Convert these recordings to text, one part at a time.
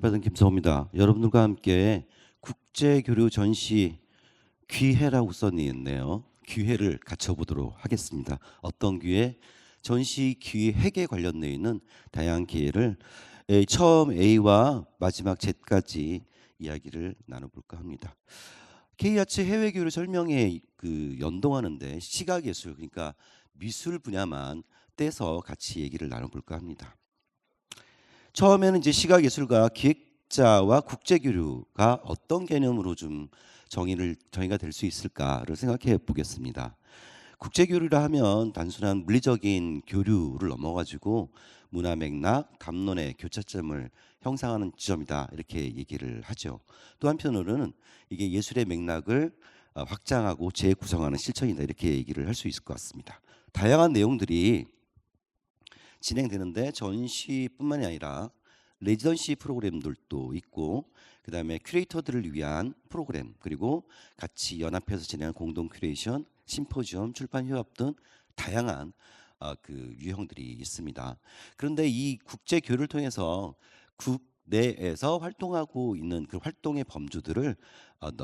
받은 김성호입니다. 여러분들과 함께 국제교류 전시 기회라고 써있네요. 기회를 갖춰보도록 하겠습니다. 어떤 기회? 전시 기획에 관련되어 있는 다양한 기회를 처음 A와 마지막 Z까지 이야기를 나눠볼까 합니다. K아츠 해외교류 설명에 연동하는데 시각예술, 그러니까 미술 분야만 떼서 같이 얘기를 나눠볼까 합니다. 처음에는 이제 시각예술가 기획자와 국제교류가 어떤 개념으로 좀 정의가 될 수 있을까를 생각해 보겠습니다. 국제교류라 하면 단순한 물리적인 교류를 넘어가지고 문화 맥락, 담론의 교차점을 형성하는 지점이다, 이렇게 얘기를 하죠. 또 한편으로는 이게 예술의 맥락을 확장하고 재구성하는 실천이다, 이렇게 얘기를 할 수 있을 것 같습니다. 다양한 내용들이 진행되는데 전시뿐만이 아니라 레지던시 프로그램들도 있고, 그다음에 큐레이터들을 위한 프로그램, 그리고 같이 연합해서 진행한 공동 큐레이션, 심포지엄, 출판 협업 등 다양한 유형들이 있습니다. 그런데 이 국제 교류를 통해서 국내에서 활동하고 있는 그 활동의 범주들을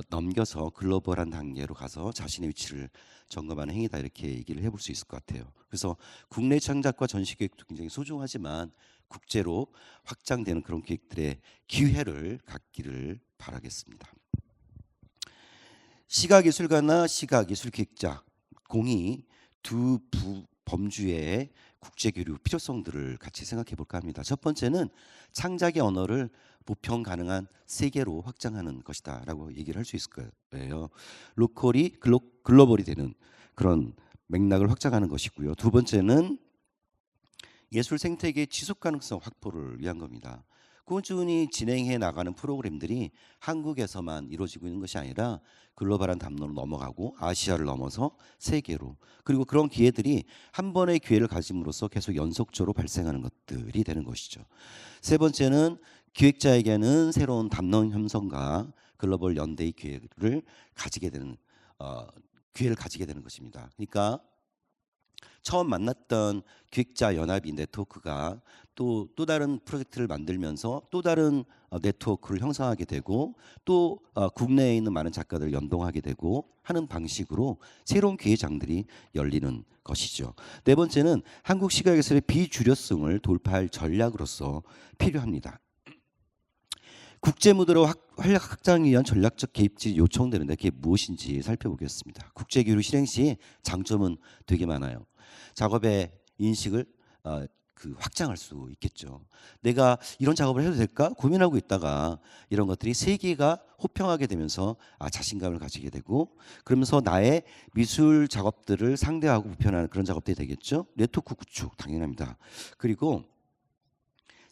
넘겨서 글로벌한 단계로 가서 자신의 위치를 점검하는 행위다, 이렇게 얘기를 해볼 수 있을 것 같아요. 그래서 국내 창작과 전시 계획도 굉장히 소중하지만 국제로 확장되는 그런 계획들의 기회를 갖기를 바라겠습니다. 시각예술가나 시각예술기획자 공이 두 범주의 국제교류 필요성들을 같이 생각해 볼까 합니다. 첫 번째는 창작의 언어를 보편 가능한 세계로 확장하는 것이다 라고 얘기를 할 수 있을 거예요. 로컬이 글로벌이 되는 그런 맥락을 확장하는 것이고요. 두 번째는 예술 생태계의 지속 가능성 확보를 위한 겁니다. 꾸준히 진행해 나가는 프로그램들이 한국에서만 이루어지고 있는 것이 아니라 글로벌한 담론으로 넘어가고 아시아를 넘어서 세계로, 그리고 그런 기회들이 한 번의 기회를 가짐으로써 계속 연속적으로 발생하는 것들이 되는 것이죠. 세 번째는 기획자에게는 새로운 담론 형성과 글로벌 연대의 기회를 가지게 되는 것입니다. 그러니까 처음 만났던 기획자 연합이 네트워크가 또 다른 프로젝트를 만들면서 또 다른 네트워크를 형성하게 되고, 또 국내에 있는 많은 작가들을 연동하게 되고 하는 방식으로 새로운 기회장들이 열리는 것이죠. 네 번째는 한국 시각예술의 비주류성을 돌파할 전략으로서 필요합니다. 국제 무대로 활력 확장을 위한 전략적 개입이 요청되는데 그게 무엇인지 살펴보겠습니다. 국제교류 실행 시 장점은 되게 많아요. 작업의 인식을 확장할 수 있겠죠. 내가 이런 작업을 해도 될까 고민하고 있다가 이런 것들이 세계가 호평하게 되면서 자신감을 가지게 되고, 그러면서 나의 미술 작업들을 상대하고 보편하는 그런 작업들이 되겠죠. 네트워크 구축 당연합니다. 그리고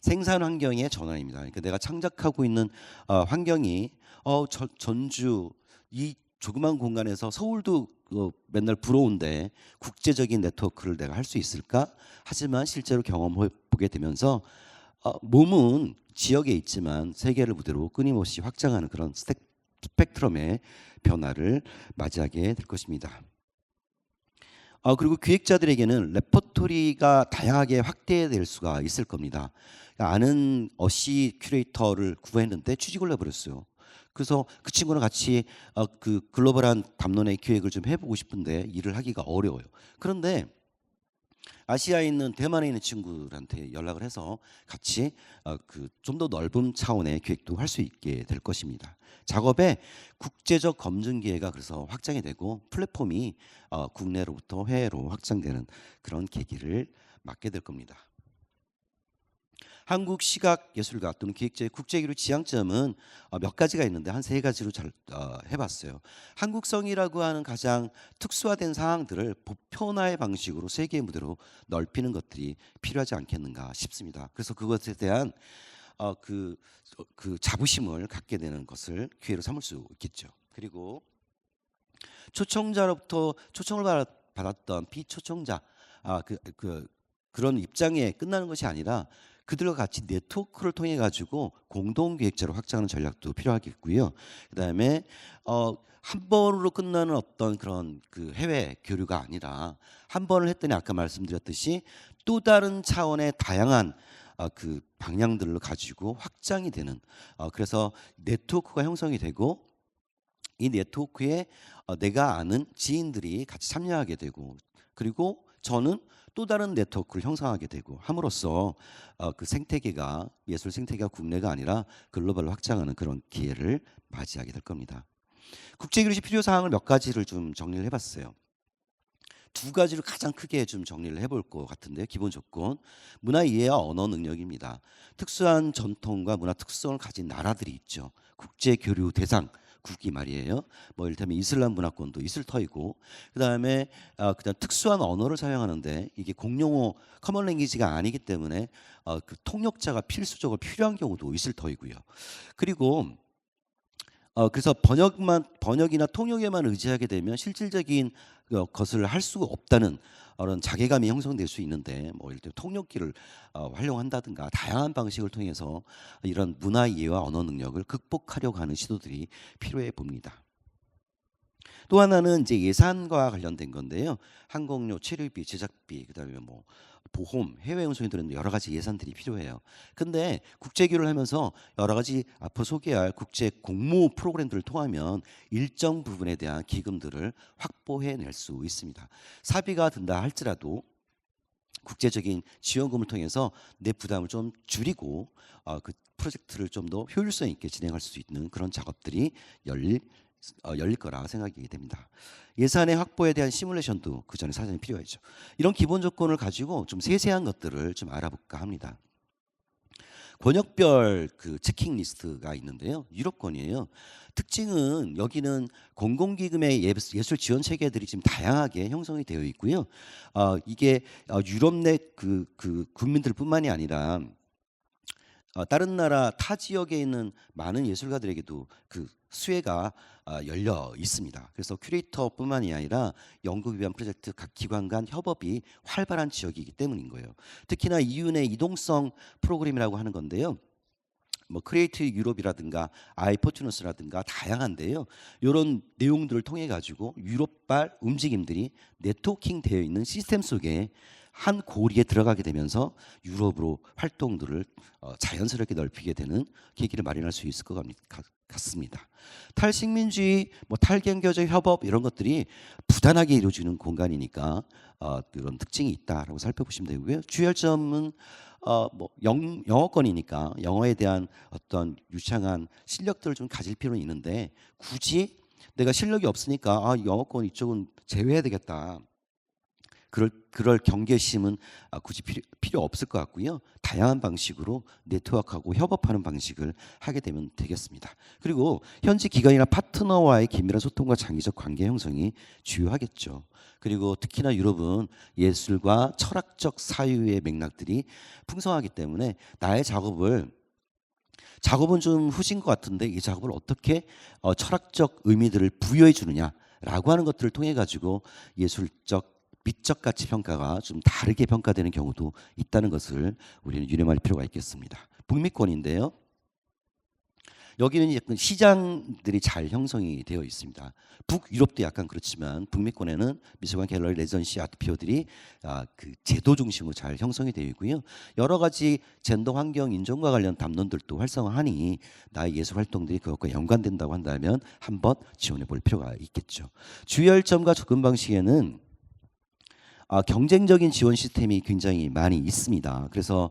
생산 환경의 전환입니다. 그러니까 내가 창작하고 있는 환경이 전주 이 조그만 공간에서 서울도 맨날 부러운데 국제적인 네트워크를 내가 할 수 있을까? 하지만 실제로 경험해 보게 되면서 몸은 지역에 있지만 세계를 무대로 끊임없이 확장하는 그런 스펙트럼의 변화를 맞이하게 될 것입니다. 그리고 기획자들에게는 레퍼토리가 다양하게 확대될 수가 있을 겁니다. 아는 어시 큐레이터를 구했는데 취직을 해버렸어요. 그래서 그 친구랑 같이 그 글로벌한 담론의 기획을 좀 해보고 싶은데 일을 하기가 어려워요. 그런데 아시아에 있는 대만에 있는 친구들한테 연락을 해서 같이 좀 더 넓은 차원의 기획도 할 수 있게 될 것입니다. 작업의 국제적 검증 기회가 그래서 확장이 되고 플랫폼이 국내로부터 해외로 확장되는 그런 계기를 맞게 될 겁니다. 한국 시각예술가 또는 기획자의 국제교류 지향점은 몇 가지가 있는데 한 세 가지로 잘 해봤어요. 한국성이라고 하는 가장 특수화된 상황들을 보편화의 방식으로 세계 무대로 넓히는 것들이 필요하지 않겠는가 싶습니다. 그래서 그것에 대한 그 자부심을 갖게 되는 것을 기회로 삼을 수 있겠죠. 그리고 초청자로부터 초청을 받았던 비초청자 그런 입장에 끝나는 것이 아니라 그들과 같이 네트워크를 통해 가지고 공동 기획자로 확장하는 전략도 필요하겠고요. 그다음에 한 번으로 끝나는 어떤 그런 해외 교류가 아니라 한 번을 했더니 아까 말씀드렸듯이 또 다른 차원의 다양한 그 방향들을 가지고 확장이 되는 그래서 네트워크가 형성이 되고 이 네트워크에 내가 아는 지인들이 같이 참여하게 되고 그리고 저는 또 다른 네트워크를 형성하게 되고 함으로써 그 생태계가 예술 생태계가 국내가 아니라 글로벌로 확장하는 그런 기회를 맞이하게 될 겁니다. 국제교류시 필요 사항을 몇 가지를 좀 정리를 해봤어요. 두 가지를 가장 크게 좀 정리를 해볼 것 같은데요. 기본 조건, 문화 이해와 언어 능력입니다. 특수한 전통과 문화 특성을 가진 나라들이 있죠. 국제 교류 대상 국이 말이에요. 뭐 이를테면 이슬람 문화권도 있을 터이고, 그다음에 그다음 특수한 언어를 사용하는데 이게 공용어 커먼 랭귀지가 아니기 때문에 그 통역자가 필수적으로 필요한 경우도 있을 터이고요. 그리고 그래서 번역이나 통역에만 의지하게 되면 실질적인 것을 할 수가 없다는 그런 자괴감이 형성될 수 있는데 뭐 예를 들어 통역기를 활용한다든가 다양한 방식을 통해서 이런 문화 이해와 언어 능력을 극복하려고 하는 시도들이 필요해 봅니다. 또 하나는 이제 예산과 관련된 건데요. 항공료, 체류비, 제작비, 그다음에 뭐 보험, 해외 운송이 들은 여러 가지 예산들이 필요해요. 근데 국제교류를 하면서 여러 가지 앞으로 소개할 국제 공모 프로그램들을 통하면 일정 부분에 대한 기금들을 확보해낼 수 있습니다. 사비가 든다 할지라도 국제적인 지원금을 통해서 내 부담을 좀 줄이고 그 프로젝트를 좀 더 효율성 있게 진행할 수 있는 그런 작업들이 열릴 거라 생각이 됩니다. 예산의 확보에 대한 시뮬레이션도 그 전에 사전에 필요하죠. 이런 기본 조건을 가지고 좀 세세한 것들을 좀 알아볼까 합니다. 권역별 그 체킹 리스트가 있는데요. 유럽권이에요. 특징은 여기는 공공기금의 예술 지원 체계들이 지금 다양하게 형성이 되어 있고요. 이게 유럽 내 그 국민들뿐만이 아니라 다른 나라 타 지역에 있는 많은 예술가들에게도 그 수혜가 열려 있습니다. 그래서 큐레이터뿐만이 아니라 연구를 위한 프로젝트 각 기관 간 협업이 활발한 지역이기 때문인 거예요. 특히나 EU 내 이동성 프로그램이라고 하는 건데요. 뭐 크리에이티브 유럽이라든가 아이포튜너스라든가 다양한데요. 이런 내용들을 통해 가지고 유럽발 움직임들이 네트워킹 되어 있는 시스템 속에 한 고리에 들어가게 되면서 유럽으로 활동들을 자연스럽게 넓히게 되는 계기를 마련할 수 있을 것 같습니다. 탈식민주의, 뭐 탈경제적 협업 이런 것들이 부단하게 이루어지는 공간이니까 그런 특징이 있다라고 살펴보시면 되고요. 주요점은 뭐 영어권이니까 영어에 대한 어떤 유창한 실력들을 좀 가질 필요는 있는데 굳이 내가 실력이 없으니까 영어권 이쪽은 제외해야 되겠다. 그럴 경계심은 굳이 필요 없을 것 같고요. 다양한 방식으로 네트워크하고 협업하는 방식을 하게 되면 되겠습니다. 그리고 현지 기관이나 파트너와의 긴밀한 소통과 장기적 관계 형성이 주요하겠죠. 그리고 특히나 유럽은 예술과 철학적 사유의 맥락들이 풍성하기 때문에 나의 작업은 좀 후진 것 같은데 이 작업을 어떻게 철학적 의미들을 부여해 주느냐라고 하는 것들을 통해 가지고 예술적 미적 가치 평가가 좀 다르게 평가되는 경우도 있다는 것을 우리는 유념할 필요가 있겠습니다. 북미권인데요. 여기는 약간 시장들이 잘 형성이 되어 있습니다. 북유럽도 약간 그렇지만 북미권에는 미술관, 갤러리, 레전시, 아트피어들이 그 제도 중심으로 잘 형성이 되어 있고요. 여러 가지 젠더, 환경, 인종과 관련 담론들도 활성화하니 나의 예술 활동들이 그것과 연관된다고 한다면 한번 지원해 볼 필요가 있겠죠. 주열점과 접근 방식에는 경쟁적인 지원 시스템이 굉장히 많이 있습니다. 그래서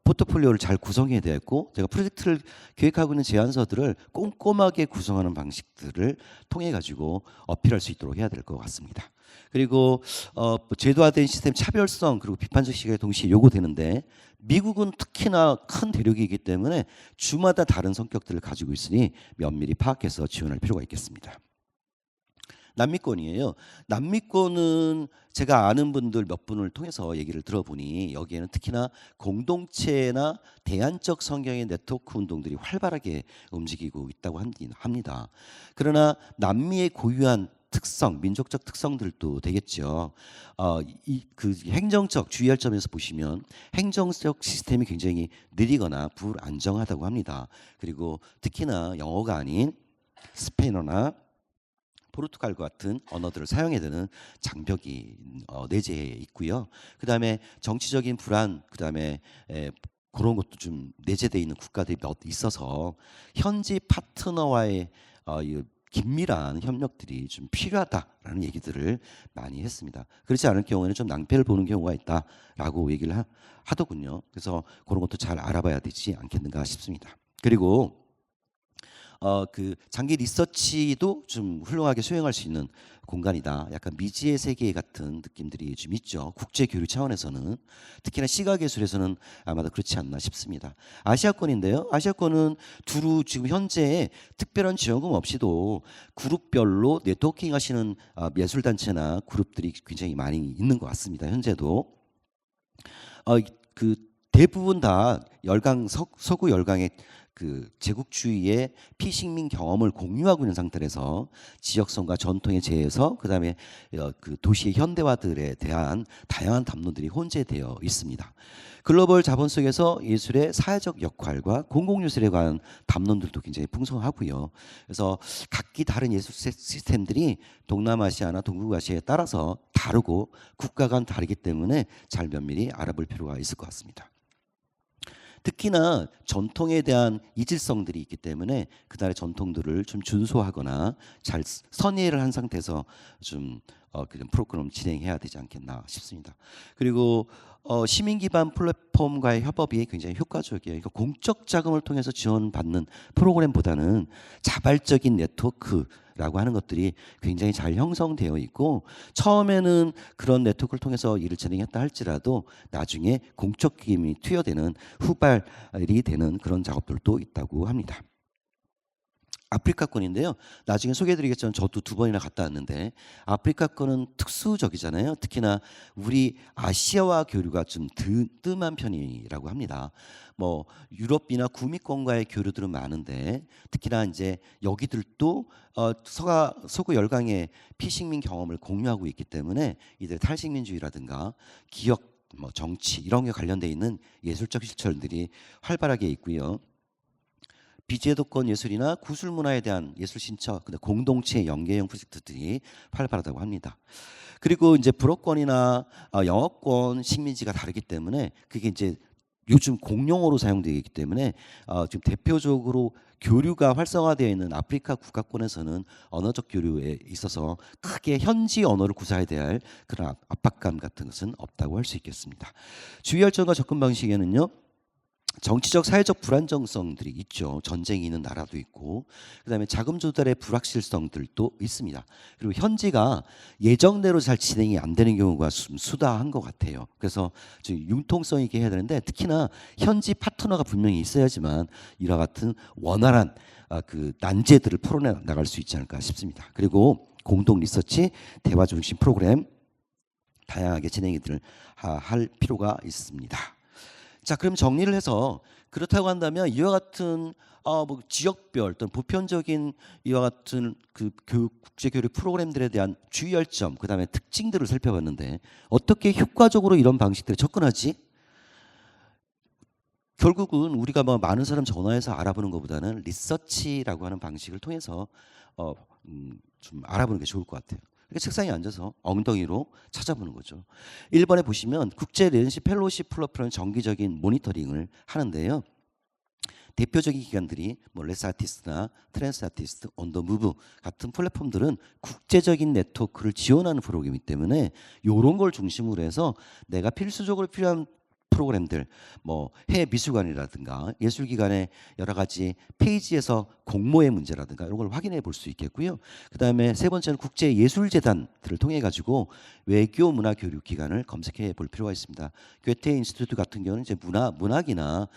포트폴리오를 잘 구성해야 되고 제가 프로젝트를 계획하고 있는 제안서들을 꼼꼼하게 구성하는 방식들을 통해 가지고 어필할 수 있도록 해야 될 것 같습니다. 그리고 제도화된 시스템 차별성 그리고 비판적 시각이 동시에 요구되는데 미국은 특히나 큰 대륙이기 때문에 주마다 다른 성격들을 가지고 있으니 면밀히 파악해서 지원할 필요가 있겠습니다. 남미권이에요. 남미권은 제가 아는 분들 몇 분을 통해서 얘기를 들어보니 여기에는 특히나 공동체나 대안적 성경의 네트워크 운동들이 활발하게 움직이고 있다고 합니다. 그러나 남미의 고유한 특성, 민족적 특성들도 되겠죠. 그 행정적 주의할 점에서 보시면 행정적 시스템이 굉장히 느리거나 불안정하다고 합니다. 그리고 특히나 영어가 아닌 스페인어나 포르투갈과 같은 언어들을 사용해야 되는 장벽이 내재해 있고요. 그다음에 정치적인 불안, 그다음에 그런 것도 좀 내재되어 있는 국가들이 몇 있어서 현지 파트너와의 이 긴밀한 협력들이 좀 필요하다라는 얘기들을 많이 했습니다. 그렇지 않을 경우에는 좀 낭패를 보는 경우가 있다라고 얘기를 하더군요. 그래서 그런 것도 잘 알아봐야 되지 않겠는가 싶습니다. 그리고 그 장기 리서치도 좀 훌륭하게 수행할 수 있는 공간이다. 약간 미지의 세계 같은 느낌들이 좀 있죠. 국제 교류 차원에서는 특히나 시각예술에서는 아마도 그렇지 않나 싶습니다. 아시아권인데요. 아시아권은 두루 지금 현재 특별한 지원금 없이도 그룹별로 네트워킹 하시는 예술단체나 그룹들이 굉장히 많이 있는 것 같습니다. 현재도 그 대부분 다 서구 열강의 그 제국주의의 피식민 경험을 공유하고 있는 상태에서 지역성과 전통에 재해서 그다음에 그 도시의 현대화들에 대한 다양한 담론들이 혼재되어 있습니다. 글로벌 자본 속에서 예술의 사회적 역할과 공공예술에 관한 담론들도 굉장히 풍성하고요. 그래서 각기 다른 예술 시스템들이 동남아시아나 동북아시아에 따라서 다르고 국가 간 다르기 때문에 잘 면밀히 알아볼 필요가 있을 것 같습니다. 특히나 전통에 대한 이질성들이 있기 때문에 그날의 전통들을 좀 준수하거나 잘 선의를 한 상태에서 좀 그런 프로그램을 진행해야 되지 않겠나 싶습니다. 그리고 시민 기반 플랫폼과의 협업이 굉장히 효과적이에요. 그러니까 공적 자금을 통해서 지원받는 프로그램보다는 자발적인 네트워크라고 하는 것들이 굉장히 잘 형성되어 있고 처음에는 그런 네트워크를 통해서 일을 진행했다 할지라도 나중에 공적 기금이 투여되는 후발이 되는 그런 작업들도 있다고 합니다. 아프리카권인데요. 나중에 소개해드리겠지만 저도 2번이나 갔다 왔는데 아프리카권은 특수적이잖아요. 특히나 우리 아시아와 교류가 좀 뜸한 편이라고 합니다. 뭐 유럽이나 구미권과의 교류들은 많은데 특히나 이제 여기들도 서구 열강의 피식민 경험을 공유하고 있기 때문에 이들 탈식민주의라든가 기억, 뭐 정치 이런 게 관련돼 있는 예술적 실천들이 활발하게 있고요. 비제도권 예술이나 구술 문화에 대한 예술 신청, 공동체 연계형 프로젝트들이 활발하다고 합니다. 그리고 이제 불어권이나 영어권 식민지가 다르기 때문에 그게 이제 요즘 공용어로 사용되기 때문에 지금 대표적으로 교류가 활성화되어 있는 아프리카 국가권에서는 언어적 교류에 있어서 크게 현지 언어를 구사해야 될 그런 압박감 같은 것은 없다고 할 수 있겠습니다. 주의 열정과 접근 방식에는요. 정치적 사회적 불안정성들이 있죠. 전쟁이 있는 나라도 있고 그다음에 자금 조달의 불확실성들도 있습니다. 그리고 현지가 예정대로 잘 진행이 안 되는 경우가 수다한 것 같아요. 그래서 좀 융통성 있게 해야 되는데 특히나 현지 파트너가 분명히 있어야지만 이와 같은 원활한 그 난제들을 풀어내 나갈 수 있지 않을까 싶습니다. 그리고 공동 리서치, 대화 중심 프로그램 다양하게 진행을 할 필요가 있습니다. 자, 그럼 정리를 해서 그렇다고 한다면 이와 같은 뭐 지역별 또는 보편적인 이와 같은 그 국제교류 프로그램들에 대한 주의할 점, 그다음에 특징들을 살펴봤는데 어떻게 효과적으로 이런 방식들에 접근하지? 결국은 우리가 뭐 많은 사람 전화해서 알아보는 것보다는 리서치라고 하는 방식을 통해서 좀 알아보는 게 좋을 것 같아요. 이렇게 책상에 앉아서 엉덩이로 찾아보는 거죠. 1번에 보시면 국제 레지던시 펠로십 플랫폼은 정기적인 모니터링을 하는데요. 대표적인 기관들이 뭐 레스 아티스트나 트랜스 아티스트, 온더 무브 같은 플랫폼들은 국제적인 네트워크를 지원하는 프로그램이기 때문에 이런 걸 중심으로 해서 내가 필수적으로 필요한 프로그램들, 뭐 해외 미술관이라든가 예술기관의 여러 가지 페이지에서 공모의 문제라든가 이런 걸 확인해 볼 수 있겠고요. 그다음에 세 번째는 국제예술재단들을 통해 가지고 외교 문화 교류 기관을 검색해 볼 필요가 있습니다. 괴테 인스티튜트 같은 경우는 이제 문학이나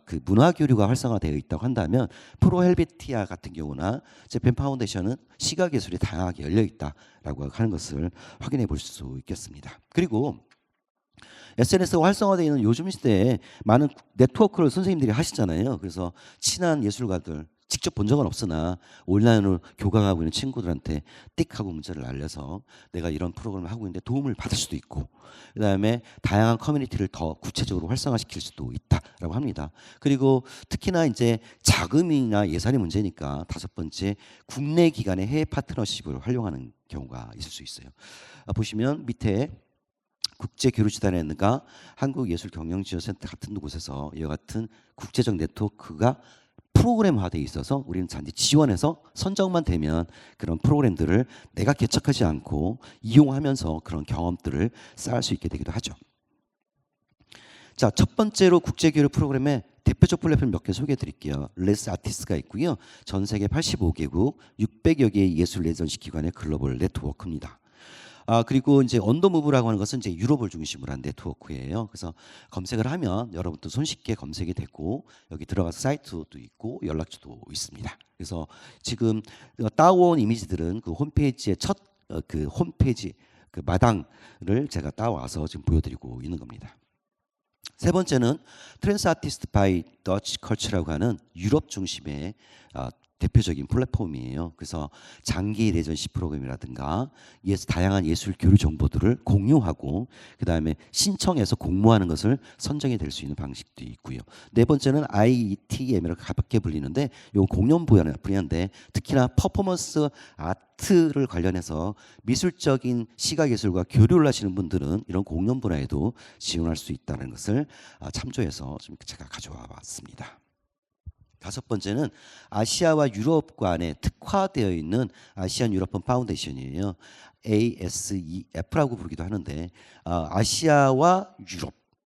그 문화 교류가 활성화되어 있다고 한다면 프로 헬베티아 같은 경우나 재팬 파운데이션은 시각 예술이 다양하게 열려 있다라고 하는 것을 확인해 볼 수 있겠습니다. 그리고 SNS가 활성화되어 있는 요즘 시대에 많은 네트워크를 선생님들이 하시잖아요. 그래서 친한 예술가들 직접 본 적은 없으나 온라인으로 교감하고 있는 친구들한테 띡 하고 문자를 날려서 내가 이런 프로그램을 하고 있는데 도움을 받을 수도 있고 그다음에 다양한 커뮤니티를 더 구체적으로 활성화시킬 수도 있다라고 합니다. 그리고 특히나 이제 자금이나 예산의 문제니까 5번째 국내 기관의 해외 파트너십을 활용하는 경우가 있을 수 있어요. 보시면 밑에 국제교류재단이라든가 한국예술경영지원센터 같은 곳에서 이와 같은 국제적 네트워크가 프로그램화되어 있어서 우리는 단지 지원해서 선정만 되면 그런 프로그램들을 내가 개척하지 않고 이용하면서 그런 경험들을 쌓을 수 있게 되기도 하죠. 자, 첫 번째로 국제교류 프로그램의 대표적 플랫폼 몇 개 소개해 드릴게요. 레스 아티스트가 있고요. 전 세계 85개국 600여 개의 예술 레지던시 기관의 글로벌 네트워크입니다. 그리고 이제 언더무브라고 하는 것은 이제 유럽을 중심으로 한 네트워크예요. 그래서 검색을 하면 여러분도 손쉽게 검색이 되고 여기 들어가서 사이트도 있고 연락처도 있습니다. 그래서 지금 따온 이미지들은 그 홈페이지의 그 홈페이지 그 마당을 제가 따와서 지금 보여드리고 있는 겁니다. 세 번째는 트랜스 아티스트 바이 더치 컬처라고 하는 유럽 중심의 대표적인 플랫폼이에요. 그래서 장기 레전시 프로그램이라든가 다양한 예술 교류 정보들을 공유하고 그 다음에 신청해서 공모하는 것을 선정이 될 수 있는 방식도 있고요. 네 번째는 IETM이라고 가볍게 불리는데 이 공연 분야인데 특히나 퍼포먼스 아트를 관련해서 미술적인 시각예술과 교류를 하시는 분들은 이런 공연 분야에도 지원할 수 있다는 것을 참조해서 좀 제가 가져와 봤습니다. 다섯 번째는 아시아와 유럽 간에 특화되어 있는 아시안 유럽 파운데이션이에요. ASEF라고 부르기도 하는데 아시아와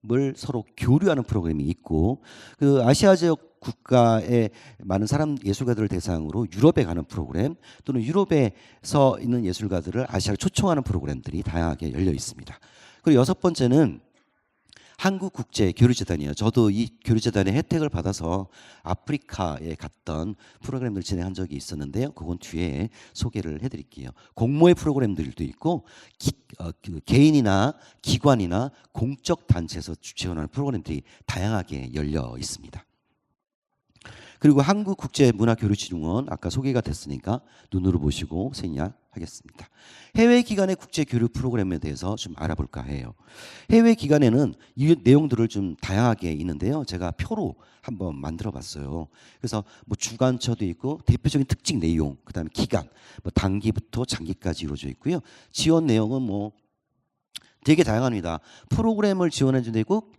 유럽을 서로 교류하는 프로그램이 있고 그 아시아 지역 국가의 많은 예술가들을 대상으로 유럽에 가는 프로그램 또는 유럽에서 있는 예술가들을 아시아로 초청하는 프로그램들이 다양하게 열려 있습니다. 그리고 여섯 번째는 한국국제교류재단이에요. 저도 이 교류재단의 혜택을 받아서 아프리카에 갔던 프로그램을 진행한 적이 있었는데요. 그건 뒤에 소개를 해드릴게요. 공모의 프로그램들도 있고 그 개인이나 기관이나 공적 단체에서 지원하는 프로그램들이 다양하게 열려 있습니다. 그리고 한국국제문화교류진흥원 아까 소개가 됐으니까 눈으로 보시고 생략하겠습니다. 해외 기관의 국제교류 프로그램에 대해서 좀 알아볼까 해요. 해외 기관에는 이 내용들을 좀 다양하게 있는데요. 제가 표로 한번 만들어 봤어요. 그래서 뭐 주관처도 있고 대표적인 특징 내용, 그다음에 기간, 뭐 단기부터 장기까지 이루어져 있고요. 지원 내용은 뭐 되게 다양합니다. 프로그램을 지원해 주는 데 있고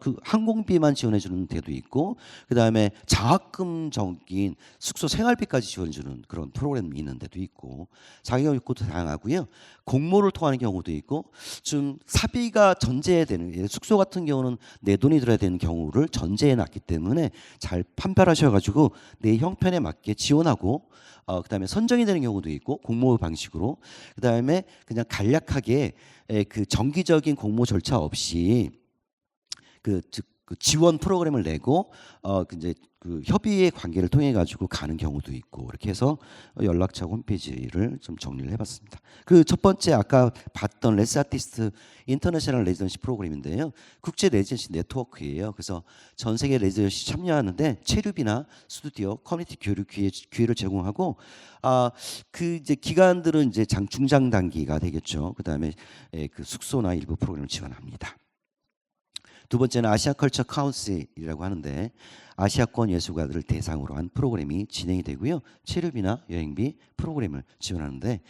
그 항공비만 지원해 주는 데도 있고 그다음에 장학금적인 숙소 생활비까지 지원해 주는 그런 프로그램이 있는 데도 있고 자기교육도 다양하고요. 공모를 통하는 경우도 있고 좀 사비가 전제되는 숙소 같은 경우는 내 돈이 들어야 되는 경우를 전제해 놨기 때문에 잘 판별하셔 가지고 내 형편에 맞게 지원하고 그다음에 선정이 되는 경우도 있고 공모 방식으로 그다음에 그냥 간략하게 그 정기적인 공모 절차 없이 그 지원 프로그램을 내고 이제 그 협의의 관계를 통해 가지고 가는 경우도 있고 이렇게 해서 연락처 홈페이지를 좀 정리를 해봤습니다. 그 첫 번째 아까 봤던 레스 아티스트 인터내셔널 레지던시 프로그램인데요. 국제 레지던시 네트워크예요. 그래서 전 세계 레지던시 참여하는데 체류비나 스튜디오, 커뮤니티 교류 기회를 제공하고 그 이제 기간들은 이제 중장 단기가 되겠죠. 그다음에 그 숙소나 일부 프로그램을 지원합니다. 두 번째는 아시아 컬처 카운슬이라고 하는데 아시아권 예술가들을 대상으로 한 프로그램이 진행이 되고요. 체류비나 여행비 프로그램을 지원하는데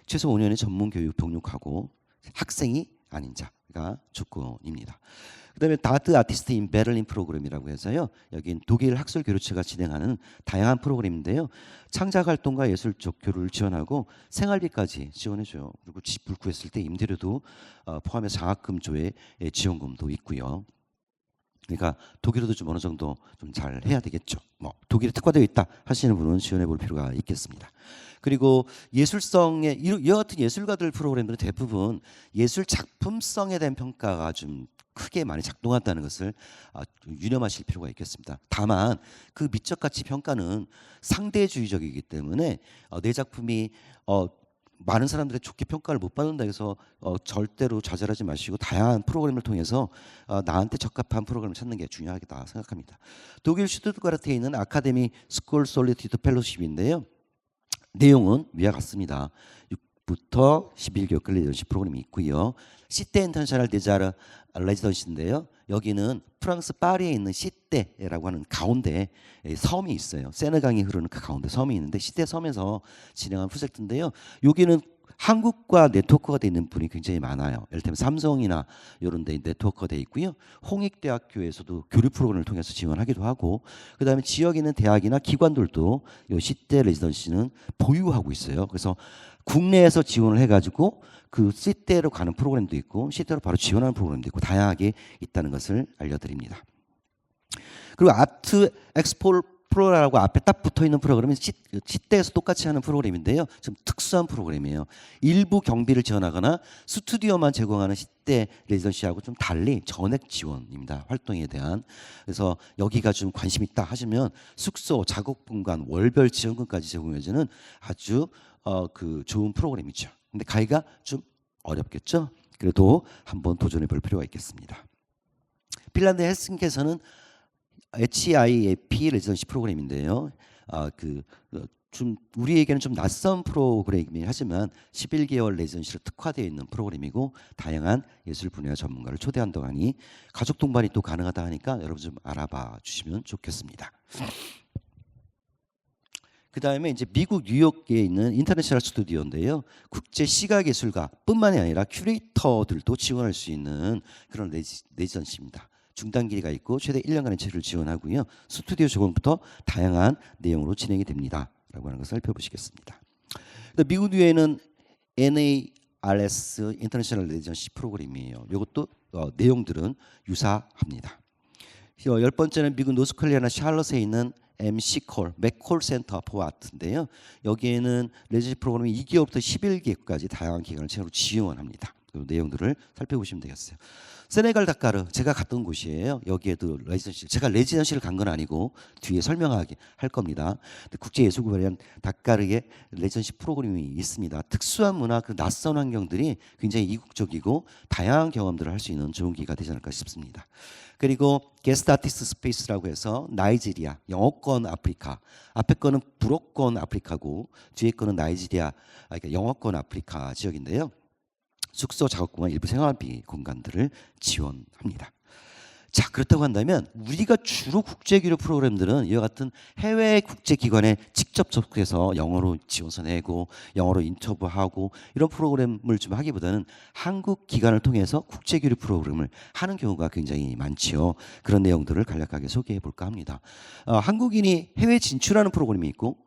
최소 5년의 전문 교육 동력하고 학생이 아닌 자가 조건입니다. 그다음에 다트 아티스트 인 베를린 프로그램이라고 해서요. 여긴 독일 학술 교류처가 진행하는 다양한 프로그램인데요. 창작 활동과 예술적 교류를 지원하고 생활비까지 지원해줘요. 그리고 집을 구했을 때 임대료도 포함해서 장학금 조의 지원금도 있고요. 그러니까 독일어도 좀 어느 정도 좀 잘 해야 되겠죠. 뭐 독일에 특화되어 있다 하시는 분은 지원해 볼 필요가 있겠습니다. 그리고 예술성의 이와 같은 예술가들 프로그램들은 대부분 예술 작품성에 대한 평가가 좀 크게 많이 작동한다는 것을 유념하실 필요가 있겠습니다. 다만 그 미적 가치 평가는 상대주의적이기 때문에 내 작품이 많은 사람들의 좋게 평가를 못 받는다 해서 절대로 좌절하지 마시고 다양한 프로그램을 통해서 나한테 적합한 프로그램을 찾는 게 중요하겠다 생각합니다. 독일 슈투트가르트에 있는 아카데미 스쿨 솔리튜드 펠로십인데요. 내용은 위와 같습니다. 6부터 11개월 레지던시 프로그램이 있고요. 시대 인터내셔널 데자르 레지던시인데요. 여기는 프랑스 파리에 있는 시대라고 하는 가운데 섬이 있어요. 세느강이 흐르는 그 가운데 섬이 있는데 시대 섬에서 진행한 프로젝트인데요. 여기는 한국과 네트워크가 돼 있는 분이 굉장히 많아요. 예를 들면 삼성이나 이런 데 네트워크가 돼 있고요. 홍익대학교에서도 교류 프로그램을 통해서 지원하기도 하고, 그다음에 지역에 있는 대학이나 기관들도 이 시대 레지던시는 보유하고 있어요. 그래서 국내에서 지원을 해가지고 그 시대로 가는 프로그램도 있고 시대로 바로 지원하는 프로그램도 있고 다양하게 있다는 것을 알려드립니다. 그리고 아트 엑스포 프로라고 앞에 딱 붙어 있는 프로그램은 시대에서 똑같이 하는 프로그램인데요. 좀 특수한 프로그램이에요. 일부 경비를 지원하거나 스튜디오만 제공하는 시대 레지던시하고 좀 달리 전액 지원입니다. 활동에 대한. 그래서 여기가 좀 관심 있다 하시면 숙소, 작업 공간, 월별 지원금까지 제공해주는 아주 그 좋은 프로그램이죠. 근데 가기가 좀 어렵겠죠. 그래도 한번 도전해 볼 필요가 있겠습니다. 핀란드 헬싱키에서는 HIAP 레지던시 프로그램인데요. 좀 우리에게는 좀 낯선 프로그램이긴 하지만 11개월 레지던시로 특화되어 있는 프로그램이고 다양한 예술 분야 전문가를 초대한다고 하니 가족 동반이 또 가능하다 하니까 여러분 좀 알아봐 주시면 좋겠습니다. 그 다음에 이제 미국 뉴욕에 있는 인터내셔널 스튜디오인데요. 국제 시각예술가뿐만이 아니라 큐레이터들도 지원할 수 있는 그런 레지던시입니다. 중단 길이가 있고 최대 1년간의 체류를 지원하고요. 스튜디오 조건부터 다양한 내용으로 진행이 됩니다. 라고 하는 것을 살펴보시겠습니다. 미국 뉴에는 NARS 인터내셔널 레지던시 프로그램이에요. 이것도 내용들은 유사합니다. 10번째는 미국 노스캐롤라이나 샬럿에 있는 MC콜, 맥콜 센터 포 아트인데요. 여기에는 레지던시 프로그램이 2개월부터 11개월까지 다양한 기간을 채로 지원합니다. 그 내용들을 살펴보시면 되겠어요. 세네갈 다카르 제가 갔던 곳이에요. 여기에도 레지던시, 제가 레지던시를 간 건 아니고 뒤에 설명하게 할 겁니다. 국제예술구발이란 다카르의 레지던시 프로그램이 있습니다. 특수한 문화, 그 낯선 환경들이 굉장히 이국적이고 다양한 경험들을 할 수 있는 좋은 기회가 되지 않을까 싶습니다. 그리고 게스트 아티스트 스페이스라고 해서 나이지리아, 영어권 아프리카, 앞에 거는 불어권 아프리카고 뒤에 거는 나이지리아, 그러니까 영어권 아프리카 지역인데요. 숙소, 작업공간, 일부 생활비 공간들을 지원합니다. 자, 그렇다고 한다면 우리가 주로 국제교류 프로그램들은 이와 같은 해외 국제기관에 직접 접속해서 영어로 지원서 내고 영어로 인터뷰하고 이런 프로그램을 좀 하기보다는 한국 기관을 통해서 국제교류 프로그램을 하는 경우가 굉장히 많지요. 그런 내용들을 간략하게 소개해 볼까 합니다. 한국인이 해외 진출하는 프로그램이 있고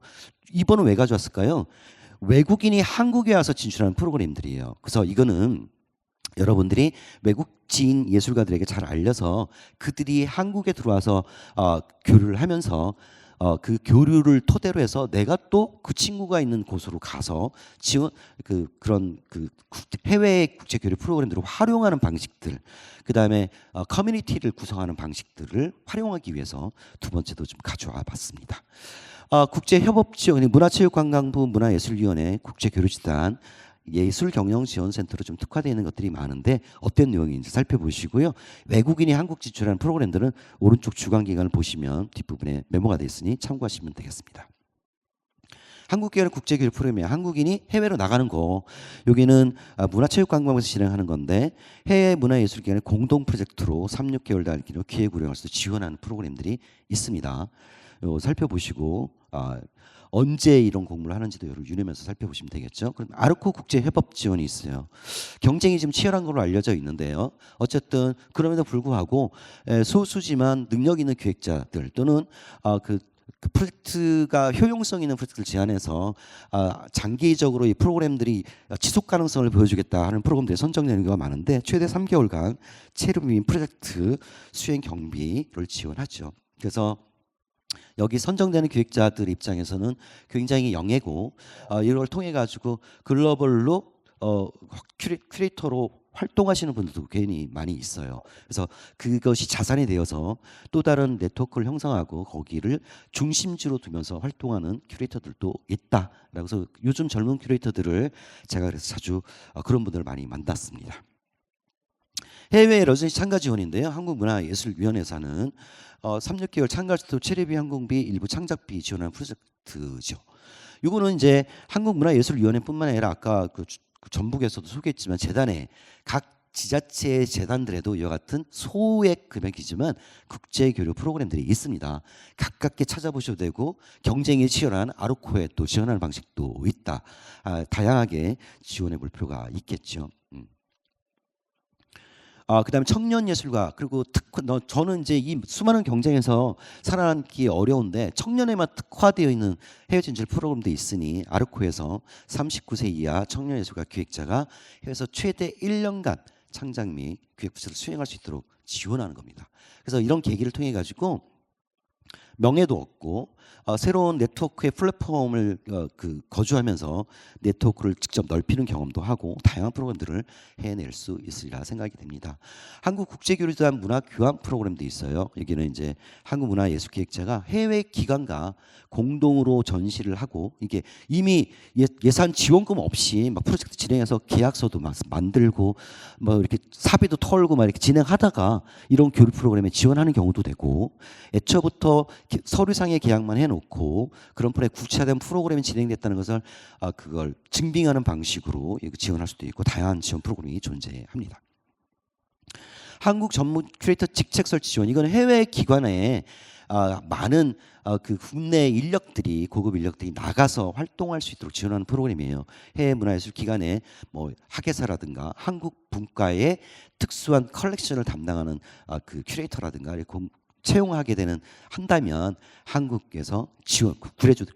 이번은 왜 가져왔을까요? 외국인이 한국에 와서 진출하는 프로그램들이에요. 그래서 이거는 여러분들이 외국진 예술가들에게 잘 알려서 그들이 한국에 들어와서 교류를 하면서 그 교류를 토대로 해서 내가 또 그 친구가 있는 곳으로 가서 지원 그런 해외 국제 교류 프로그램들을 활용하는 방식들, 그 다음에 커뮤니티를 구성하는 방식들을 활용하기 위해서 두 번째도 좀 가져와 봤습니다. 국제협업지원, 문화체육관광부 문화예술위원회 국제교류재단 예술경영지원센터로 좀 특화되어 있는 것들이 많은데 어떤 내용인지 살펴보시고요. 외국인이 한국 진출하는 프로그램들은 오른쪽 주간기간을 보시면 뒷부분에 메모가 되어 있으니 참고하시면 되겠습니다. 한국계열 국제교류 프로그램이에요. 한국인이 해외로 나가는 거. 여기는 문화체육관광부에서 진행하는 건데 해외 문화예술기관의 공동 프로젝트로 3, 6개월 단기로 기획운영할 수 지원하는 프로그램들이 있습니다. 살펴보시고 언제 이런 공부를 하는지도 여러분 유념해서 살펴보시면 되겠죠. 그럼 아르코 국제협업 지원이 있어요. 경쟁이 좀 치열한 걸로 알려져 있는데요. 어쨌든 그럼에도 불구하고 소수지만 능력 있는 기획자들 또는 그 프로젝트가 효용성 있는 프로젝트를 제안해서 장기적으로 이 프로그램들이 지속 가능성을 보여주겠다 하는 프로그램들이 선정되는 경우가 많은데 최대 3개월간 체류비민 프로젝트 수행 경비를 지원하죠. 그래서 여기 선정되는 기획자들 입장에서는 굉장히 영예고 이걸 통해 가지고 글로벌로 큐레이터로 활동하시는 분들도 괜히 많이 있어요. 그래서 그것이 자산이 되어서 또 다른 네트워크를 형성하고 거기를 중심지로 두면서 활동하는 큐레이터들도 있다라고 해서 요즘 젊은 큐레이터들을 제가 그래서 자주 그런 분들을 많이 만났습니다. 해외 레지던시 참가 지원인데요. 한국문화예술위원회에서는 3, 6개월 참가자도 체류비, 항공비, 일부 창작비 지원하는 프로젝트죠. 이거는 이제 한국문화예술위원회뿐만 아니라 아까 그 전북에서도 소개했지만 재단에 각 지자체 재단들에도 이와 같은 소액 금액이지만 국제 교류 프로그램들이 있습니다. 가깝게 찾아보셔도 되고 경쟁이 치열한 아르코에 또 지원하는 방식도 있다. 다양하게 지원해 볼 필요가 있겠죠. 그다음에 청년 예술가 그리고 저는 이제 이 수많은 경쟁에서 살아남기 어려운데 청년에만 특화되어 있는 해외 진출 프로그램도 있으니 아르코에서 39세 이하 청년 예술가 기획자가 해외에서 최대 1년간 창작 및 기획 부서를 수행할 수 있도록 지원하는 겁니다. 그래서 이런 계기를 통해 가지고 명예도 얻고 새로운 네트워크의 플랫폼을 거주하면서 네트워크를 직접 넓히는 경험도 하고 다양한 프로그램들을 해낼 수 있으리라 생각이 됩니다. 한국국제교류단 문화교환 프로그램도 있어요. 여기는 이제 한국문화예술기획자가 해외 기관과 공동으로 전시를 하고 이게 이미 예산 지원금 없이 막 프로젝트 진행해서 계약서도 막 만들고 뭐 이렇게 사비도 털고 막 이렇게 진행하다가 이런 교류 프로그램에 지원하는 경우도 되고 애초부터 서류상의 계약만 해놓고 그런 구체화된 프로그램이 진행됐다는 것을 그걸 증빙하는 방식으로 지원할 수도 있고 다양한 지원 프로그램이 존재합니다. 한국 전문 큐레이터 직책 설치 지원 이건 해외 기관에 많은 그 국내 인력들이 고급 인력들이 나가서 활동할 수 있도록 지원하는 프로그램이에요. 해외 문화예술 기관에 뭐 학예사라든가 한국 문과의 특수한 컬렉션을 담당하는 그 큐레이터라든가 채용하게 한다면 한국에서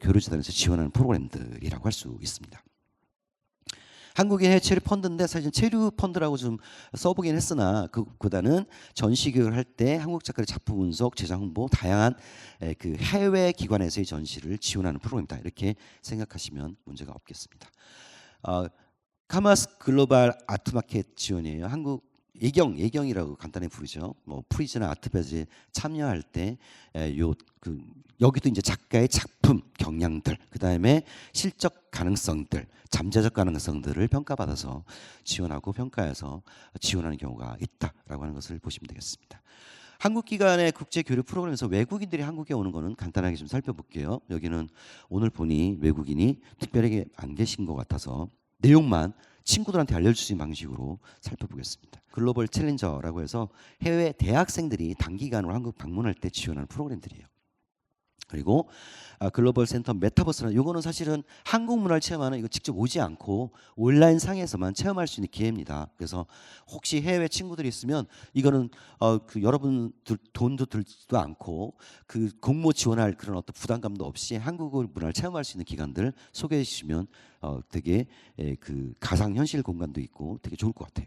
교류재단에서 지원하는 프로그램들이라고 할 수 있습니다. 한국의 해외 체류 펀드인데 사실 체류 펀드라고 좀 써보긴 했으나 그보다는 전시 교육을 할 때 한국 작가의 작품 분석, 제작 홍보, 다양한 그 해외 기관에서의 전시를 지원하는 프로그램이다. 이렇게 생각하시면 문제가 없겠습니다. 카마스 글로벌 아트마켓 지원이에요. 한국 예경이라고 간단히 부르죠. 뭐 프리즈나 아트페스에 참여할 때 여기도 이제 작가의 작품 경향들, 그 다음에 실적 가능성들, 잠재적 가능성들을 평가받아서 지원하고 평가해서 지원하는 경우가 있다라고 하는 것을 보시면 되겠습니다. 한국 기관의 국제 교류 프로그램에서 외국인들이 한국에 오는 거는 간단하게 좀 살펴볼게요. 여기는 오늘 보니 외국인이 특별하게 안 계신 것 같아서 내용만 친구들한테 알려줄 수 있는 방식으로 살펴보겠습니다. 글로벌 챌린저라고 해서 해외 대학생들이 단기간으로 한국 방문할 때 지원하는 프로그램들이에요. 그리고 글로벌 센터 메타버스는 이거는 사실은 한국 문화를 체험하는 이거 직접 오지 않고 온라인 상에서만 체험할 수 있는 기회입니다. 그래서 혹시 해외 친구들이 있으면 이거는 여러분들 돈도 들지도 않고 그 공모 지원할 그런 어떤 부담감도 없이 한국 문화를 체험할 수 있는 기관들 소개해 주시면 되게 그 가상 현실 공간도 있고 되게 좋을 것 같아요.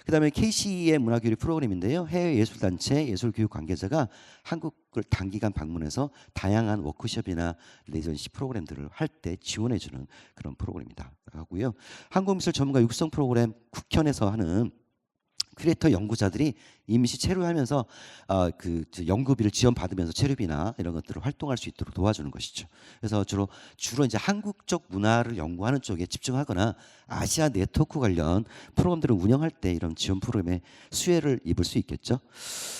그다음에 KC의 문화교류 프로그램인데요. 해외 예술단체 예술교육 관계자가 한국을 단기간 방문해서 다양한 워크숍이나 레지던시 프로그램들을 할 때 지원해주는 그런 프로그램이다 하고요. 한국미술 전문가 육성 프로그램 국현에서 하는 큐레이터 연구자들이 임시 체류하면서 연구비를 지원받으면서 체류비나 이런 것들을 활동할 수 있도록 도와주는 것이죠. 그래서 주로 이제 한국적 문화를 연구하는 쪽에 집중하거나 아시아 네트워크 관련 프로그램들을 운영할 때 이런 지원 프로그램에 수혜를 입을 수 있겠죠.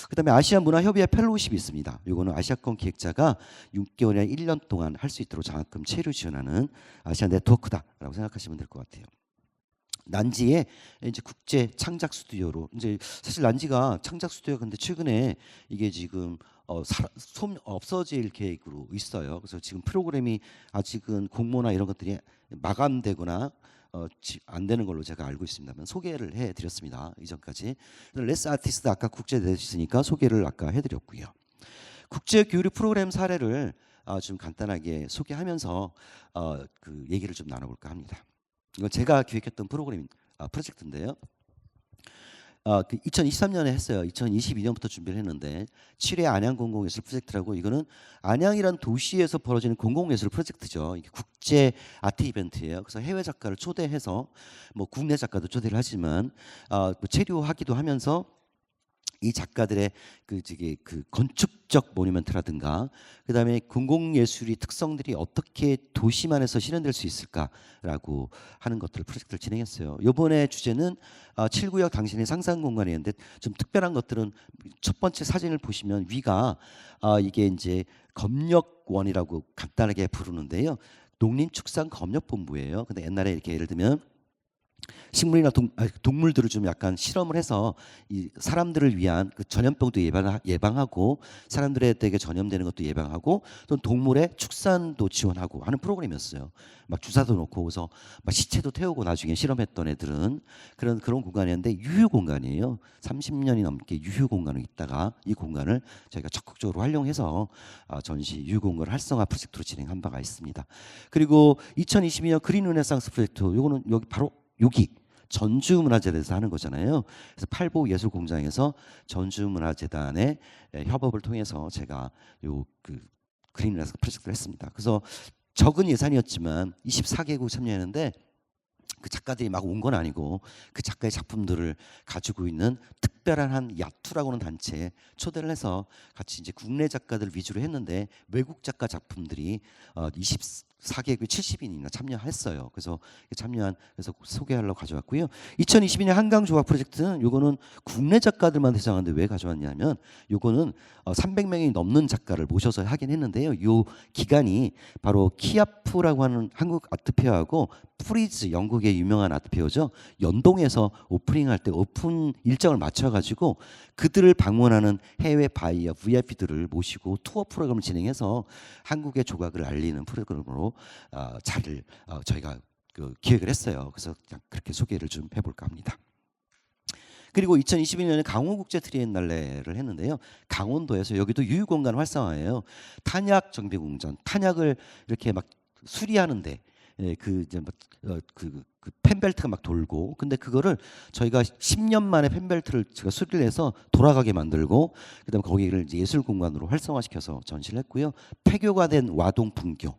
그다음에 아시아 문화협의회 펠로우십이 있습니다. 이거는 아시아권 기획자가 6개월이나 1년 동안 할 수 있도록 장학금 체류 지원하는 아시아 네트워크다라고 생각하시면 될 것 같아요. 난지의 이제 국제 창작 스튜디오로 이제 사실 난지가 창작 스튜디오 근데 최근에 이게 지금 없어질 계획으로 있어요. 그래서 지금 프로그램이 아직은 공모나 이런 것들이 마감되거나 안 되는 걸로 제가 알고 있습니다만 소개를 해드렸습니다. 이전까지 레스 아티스트 아까 국제 되셨으니까 소개를 아까 해드렸고요. 국제 교류 프로그램 사례를 좀 간단하게 소개하면서 그 얘기를 좀 나눠볼까 합니다. 이건 제가 기획했던 프로젝트인데요. 2023년에 했어요. 2022년부터 준비를 했는데 7회 안양 공공예술 프로젝트라고 이거는 안양이란 도시에서 벌어지는 공공예술 프로젝트죠. 이게 국제 아트 이벤트예요. 그래서 해외 작가를 초대해서 뭐 국내 작가도 초대를 하지만 체류하기도 하면서 이 작가들의 그 건축적 모니먼트라든가 그다음에 공공예술의 특성들이 어떻게 도시만에서 실현될 수 있을까라고 하는 것들을 프로젝트를 진행했어요. 이번에 주제는 7구역 당신의 상상 공간이었는데 좀 특별한 것들은 첫 번째 사진을 보시면 위가 이게 이제 검역원이라고 간단하게 부르는데요. 농림축산검역본부예요. 근데 옛날에 이렇게 예를 들면 식물이나 동물들을 좀 약간 실험을 해서 이 사람들을 위한 그 전염병도 예방하고 사람들에게 전염되는 것도 예방하고 또 동물의 축산도 지원하고 하는 프로그램이었어요. 막 주사도 놓고 그래서 막 시체도 태우고 나중에 실험했던 애들은 그런 공간이었는데 유휴 공간이에요. 30년이 넘게 유휴 공간에 있다가 이 공간을 저희가 적극적으로 활용해서 전시 유휴 공간 활성화 프로젝트로 진행한 바가 있습니다. 그리고 2022년 그린 르네상스 프로젝트 요거는 여기 바로 여기 전주문화재단에서 하는 거잖아요. 그래서 팔보예술공장에서 전주문화재단의 협업을 통해서 제가 요 그 그린 르네상스 프로젝트를 했습니다. 그래서 적은 예산이었지만 24개국 참여했는데 그 작가들이 막 온 건 아니고 그 작가의 작품들을 가지고 있는 특별한 한 야투라고는 단체에 초대를 해서 같이 이제 국내 작가들 위주로 했는데 외국 작가 작품들이 24개국 70인이나 참여했어요. 그래서 그래서 소개하려고 가져왔고요. 2022년 한강 조각 프로젝트는 요거는 국내 작가들만 대상하는데 왜 가져왔냐면 요거는 300명이 넘는 작가를 모셔서 하긴 했는데요. 요 기간이 바로 키아프라고 하는 한국 아트페어하고 프리즈 영국의 유명한 아트페어죠. 연동해서 오프닝할 때 오픈 일정을 맞춰가지고 그들을 방문하는 해외 바이어 VIP들을 모시고 투어 프로그램을 진행해서 한국의 조각을 알리는 프로그램으로 저희가 기획을 했어요. 그래서 그냥 그렇게 소개를 좀 해볼까 합니다. 그리고 2022년에 강원국제 트리엔날레를 했는데요. 강원도에서 여기도 유휴공간 활성화예요. 탄약 정비공전, 탄약을 이렇게 막 수리하는데 그 펜벨트가 막 돌고 근데 그거를 저희가 10년 만에 펜벨트를 제가 수리를 해서 돌아가게 만들고 그다음에 거기를 이제 예술 공간으로 활성화시켜서 전시를 했고요. 폐교가 된 와동 분교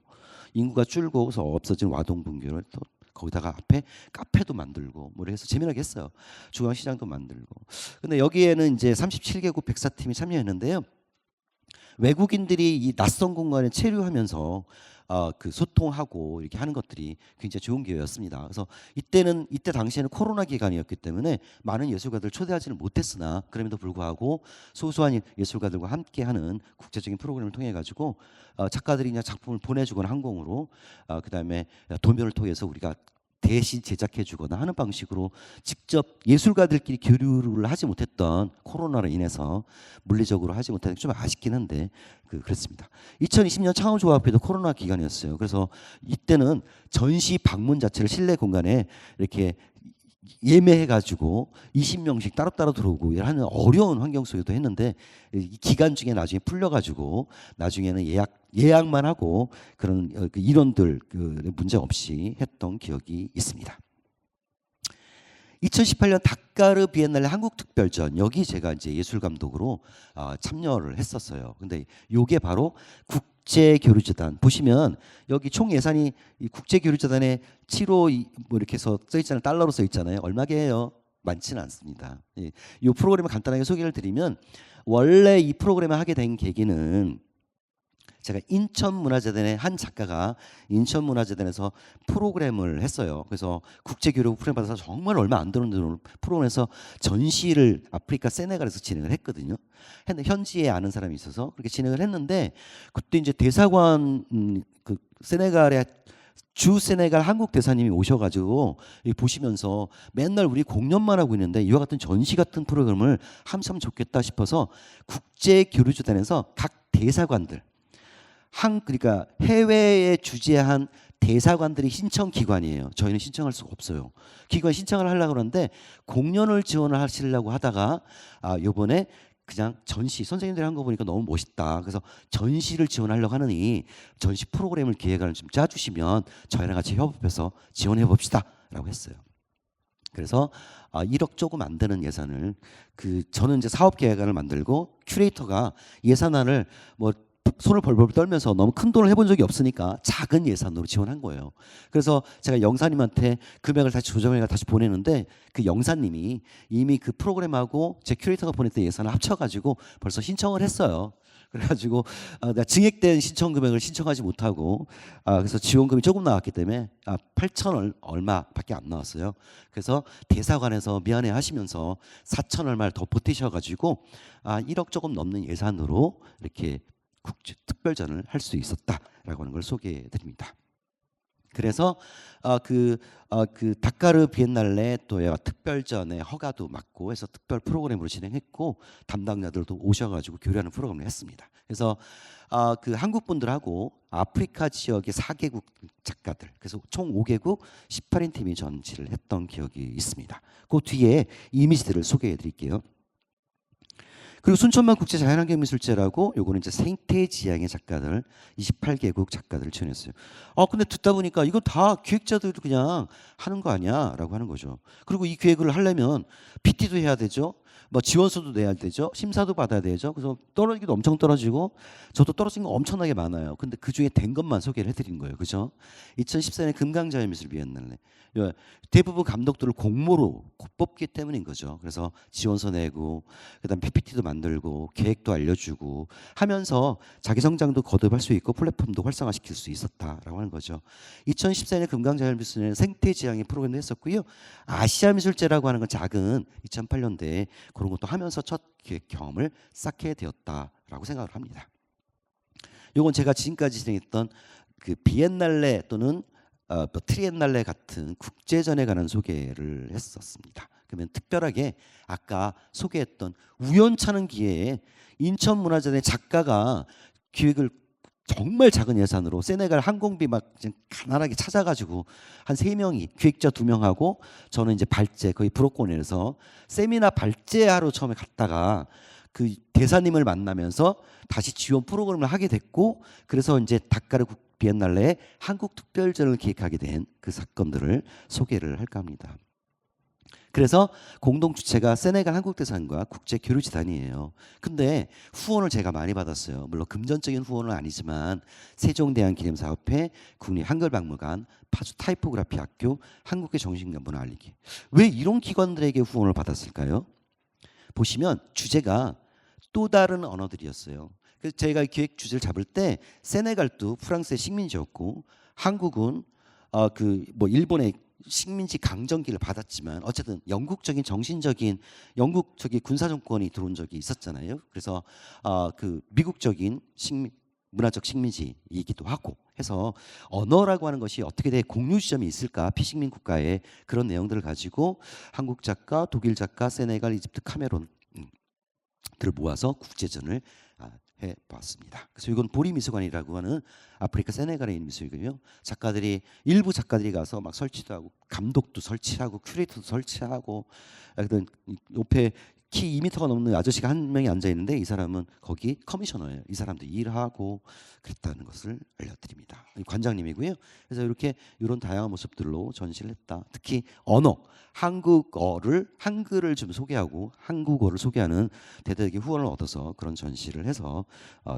인구가 줄고서 없어진 와동 분교를 또 거기다가 앞에 카페도 만들고 뭐 해서 재미나게 했어요. 중앙시장도 만들고. 근데 여기에는 이제 37개국 백사팀이 참여했는데요. 외국인들이 이 낯선 공간에 체류하면서 그 소통하고 이렇게 하는 것들이 굉장히 좋은 기회였습니다. 그래서 이때 당시에는 코로나 기간이었기 때문에 많은 예술가들 초대하지는 못했으나 그럼에도 불구하고 소소한 예술가들과 함께하는 국제적인 프로그램을 통해 가지고 작가들이 그냥 작품을 보내주거나 항공으로 그다음에 도면을 통해서 우리가 대신 제작해주거나 하는 방식으로 직접 예술가들끼리 교류를 하지 못했던 코로나로 인해서 물리적으로 하지 못하는 게 좀 아쉽긴 한데 그렇습니다. 2020년 창업조합회도 코로나 기간이었어요. 그래서 이때는 전시 방문 자체를 실내 공간에 이렇게 예매해가지고 20명씩 따로따로 들어오고 하는 어려운 환경 속에도 했는데 이 기간 중에 나중에 풀려가지고 나중에는 예약만 하고 그런 그 인원들 문제 없이 했던 기억이 있습니다. 2018년 다카르 비엔날레 한국특별전 여기 제가 이제 예술 감독으로 참여를 했었어요. 근데 요게 바로 국제교류재단 보시면 여기 총 예산이 이 국제교류재단에 7호 뭐 이렇게 해서 써 있잖아요. 달러로 써 있잖아요. 얼마게요? 많지는 않습니다. 이 프로그램을 간단하게 소개를 드리면 원래 이 프로그램을 하게 된 계기는 제가 인천문화재단의 한 작가가 인천문화재단에서 프로그램을 했어요. 그래서 국제교류 프로그램 받아서 정말 얼마 안 드는 돈으로 프로그램에서 전시를 아프리카 세네갈에서 진행을 했거든요. 현지에 아는 사람이 있어서 그렇게 진행을 했는데 그때 이제 대사관 그 세네갈의 주 세네갈 한국 대사님이 오셔가지고 보시면서 맨날 우리 공연만 하고 있는데 이와 같은 전시 같은 프로그램을 하면 좋겠다 싶어서 국제교류재단에서 각 대사관들 그러니까 해외에 주재한 대사관들이 신청 기관이에요. 저희는 신청할 수가 없어요. 기관 신청을 하려고 하는데 공연을 지원을 하시려고 하다가 요번에 그냥 전시 선생님들이 한 거 보니까 너무 멋있다. 그래서 전시를 지원하려고 하느니 전시 프로그램을 기획안을 좀 짜주시면 저희랑 같이 협업해서 지원해 봅시다 라고 했어요. 그래서 1억 조금 안 되는 예산을 저는 이제 사업 계획안을 만들고 큐레이터가 예산안을 뭐 손을 벌벌 떨면서 너무 큰 돈을 해본 적이 없으니까 작은 예산으로 지원한 거예요. 그래서 제가 영사님한테 금액을 다시 조정해서 다시 보내는데 그 영사님이 이미 그 프로그램하고 제 큐레이터가 보냈던 예산을 합쳐가지고 벌써 신청을 했어요. 그래가지고 내가 증액된 신청 금액을 신청하지 못하고 그래서 지원금이 조금 나왔기 때문에 8천 얼마밖에 안 나왔어요. 그래서 대사관에서 미안해 하시면서 4천 얼마를 더 보태셔가지고 1억 조금 넘는 예산으로 이렇게 국제 특별전을 할 수 있었다라고 하는 걸 소개해 드립니다. 그래서 그 다카르 비엔날레 또 특별전에 허가도 맡고 해서 특별 프로그램으로 진행했고 담당자들도 오셔가지고 교류하는 프로그램을 했습니다. 그래서 그 한국 분들하고 아프리카 지역의 4개국 작가들 그래서 총 5개국 18인 팀이 전시를 했던 기억이 있습니다. 그 뒤에 이미지들을 소개해 드릴게요. 그리고 순천만 국제 자연환경미술제라고 요거는 이제 생태지향의 작가들 28개국 작가들을 지원했어요. 근데 듣다 보니까 이거 다 기획자들도 그냥 하는 거 아니야라고 하는 거죠. 그리고 이 기획을 하려면 PT도 해야 되죠. 뭐 지원서도 내야 되죠. 심사도 받아야 되죠. 그래서 떨어지기도 엄청 떨어지고 저도 떨어진 거 엄청나게 많아요. 근데 그 중에 된 것만 소개를 해드린 거예요. 그죠? 2014년 금강자연미술 비엔날레 대부분 감독들을 공모로 뽑기 때문인 거죠. 그래서 지원서 내고 그다음 PPT도 만들고 계획도 알려주고 하면서 자기 성장도 거듭할 수 있고 플랫폼도 활성화시킬 수 있었다라고 하는 거죠. 2014년 금강자연미술은 생태지향의 프로그램도 했었고요. 아시아미술제라고 하는 건 작은 2008년대에 그런 것도 하면서 첫 기획 경험을 쌓게 되었다라고 생각을 합니다. 이건 제가 지금까지 진행했던 그 비엔날레 또는 트리엔날레 같은 국제전에 관한 소개를 했었습니다. 그러면 특별하게 아까 소개했던 우연찮은 기회에 인천문화전의 작가가 기획을 정말 작은 예산으로 세네갈 항공비 막 가난하게 찾아가지고 한 3명이 기획자 2명하고 저는 이제 발제 거의 브로콜에서 세미나 발제하러 처음에 갔다가 그 대사님을 만나면서 다시 지원 프로그램을 하게 됐고 그래서 이제 다카르 비엔날레의 한국 특별전을 기획하게 된 그 사건들을 소개를 할까 합니다. 그래서 공동 주체가 세네갈 한국대사관과 국제교류재단이에요. 근데 후원을 제가 많이 받았어요. 물론 금전적인 후원은 아니지만 세종대왕기념사업회, 국립한글박물관, 파주 타이포그라피 학교, 한국의 정신문화 알리기. 왜 이런 기관들에게 후원을 받았을까요? 보시면 주제가 또 다른 언어들이었어요. 그래서 제가 기획 주제를 잡을 때 세네갈도 프랑스의 식민지였고 한국은 뭐 일본의 식민지 강점기를 받았지만 어쨌든 영국적인 정신적인 영국적인 군사 정권이 들어온 적이 있었잖아요. 그래서 그 미국적인 문화적 식민지이기도 하고 해서 언어라고 하는 것이 어떻게 돼 공유 지점이 있을까 피식민 국가의 그런 내용들을 가지고 한국 작가, 독일 작가, 세네갈, 이집트, 카메룬 들을 모아서 국제전을 해봤습니다. 그래서 이건 보리미술관이라고 하는 아프리카 세네갈에 있는 미술이고요. 일부 작가들이 가서 막 설치도 하고 감독도 설치하고 큐레이터도 설치하고 옆에 키 2m가 넘는 아저씨가 한 명이 앉아 있는데 이 사람은 거기 커미셔너예요. 이 사람도 일하고 그랬다는 것을 알려드립니다. 관장님이고요. 그래서 이렇게 이런 다양한 모습들로 전시를 했다. 특히 언어, 한글을 좀 소개하고 한국어를 소개하는 대대적인 후원을 얻어서 그런 전시를 해서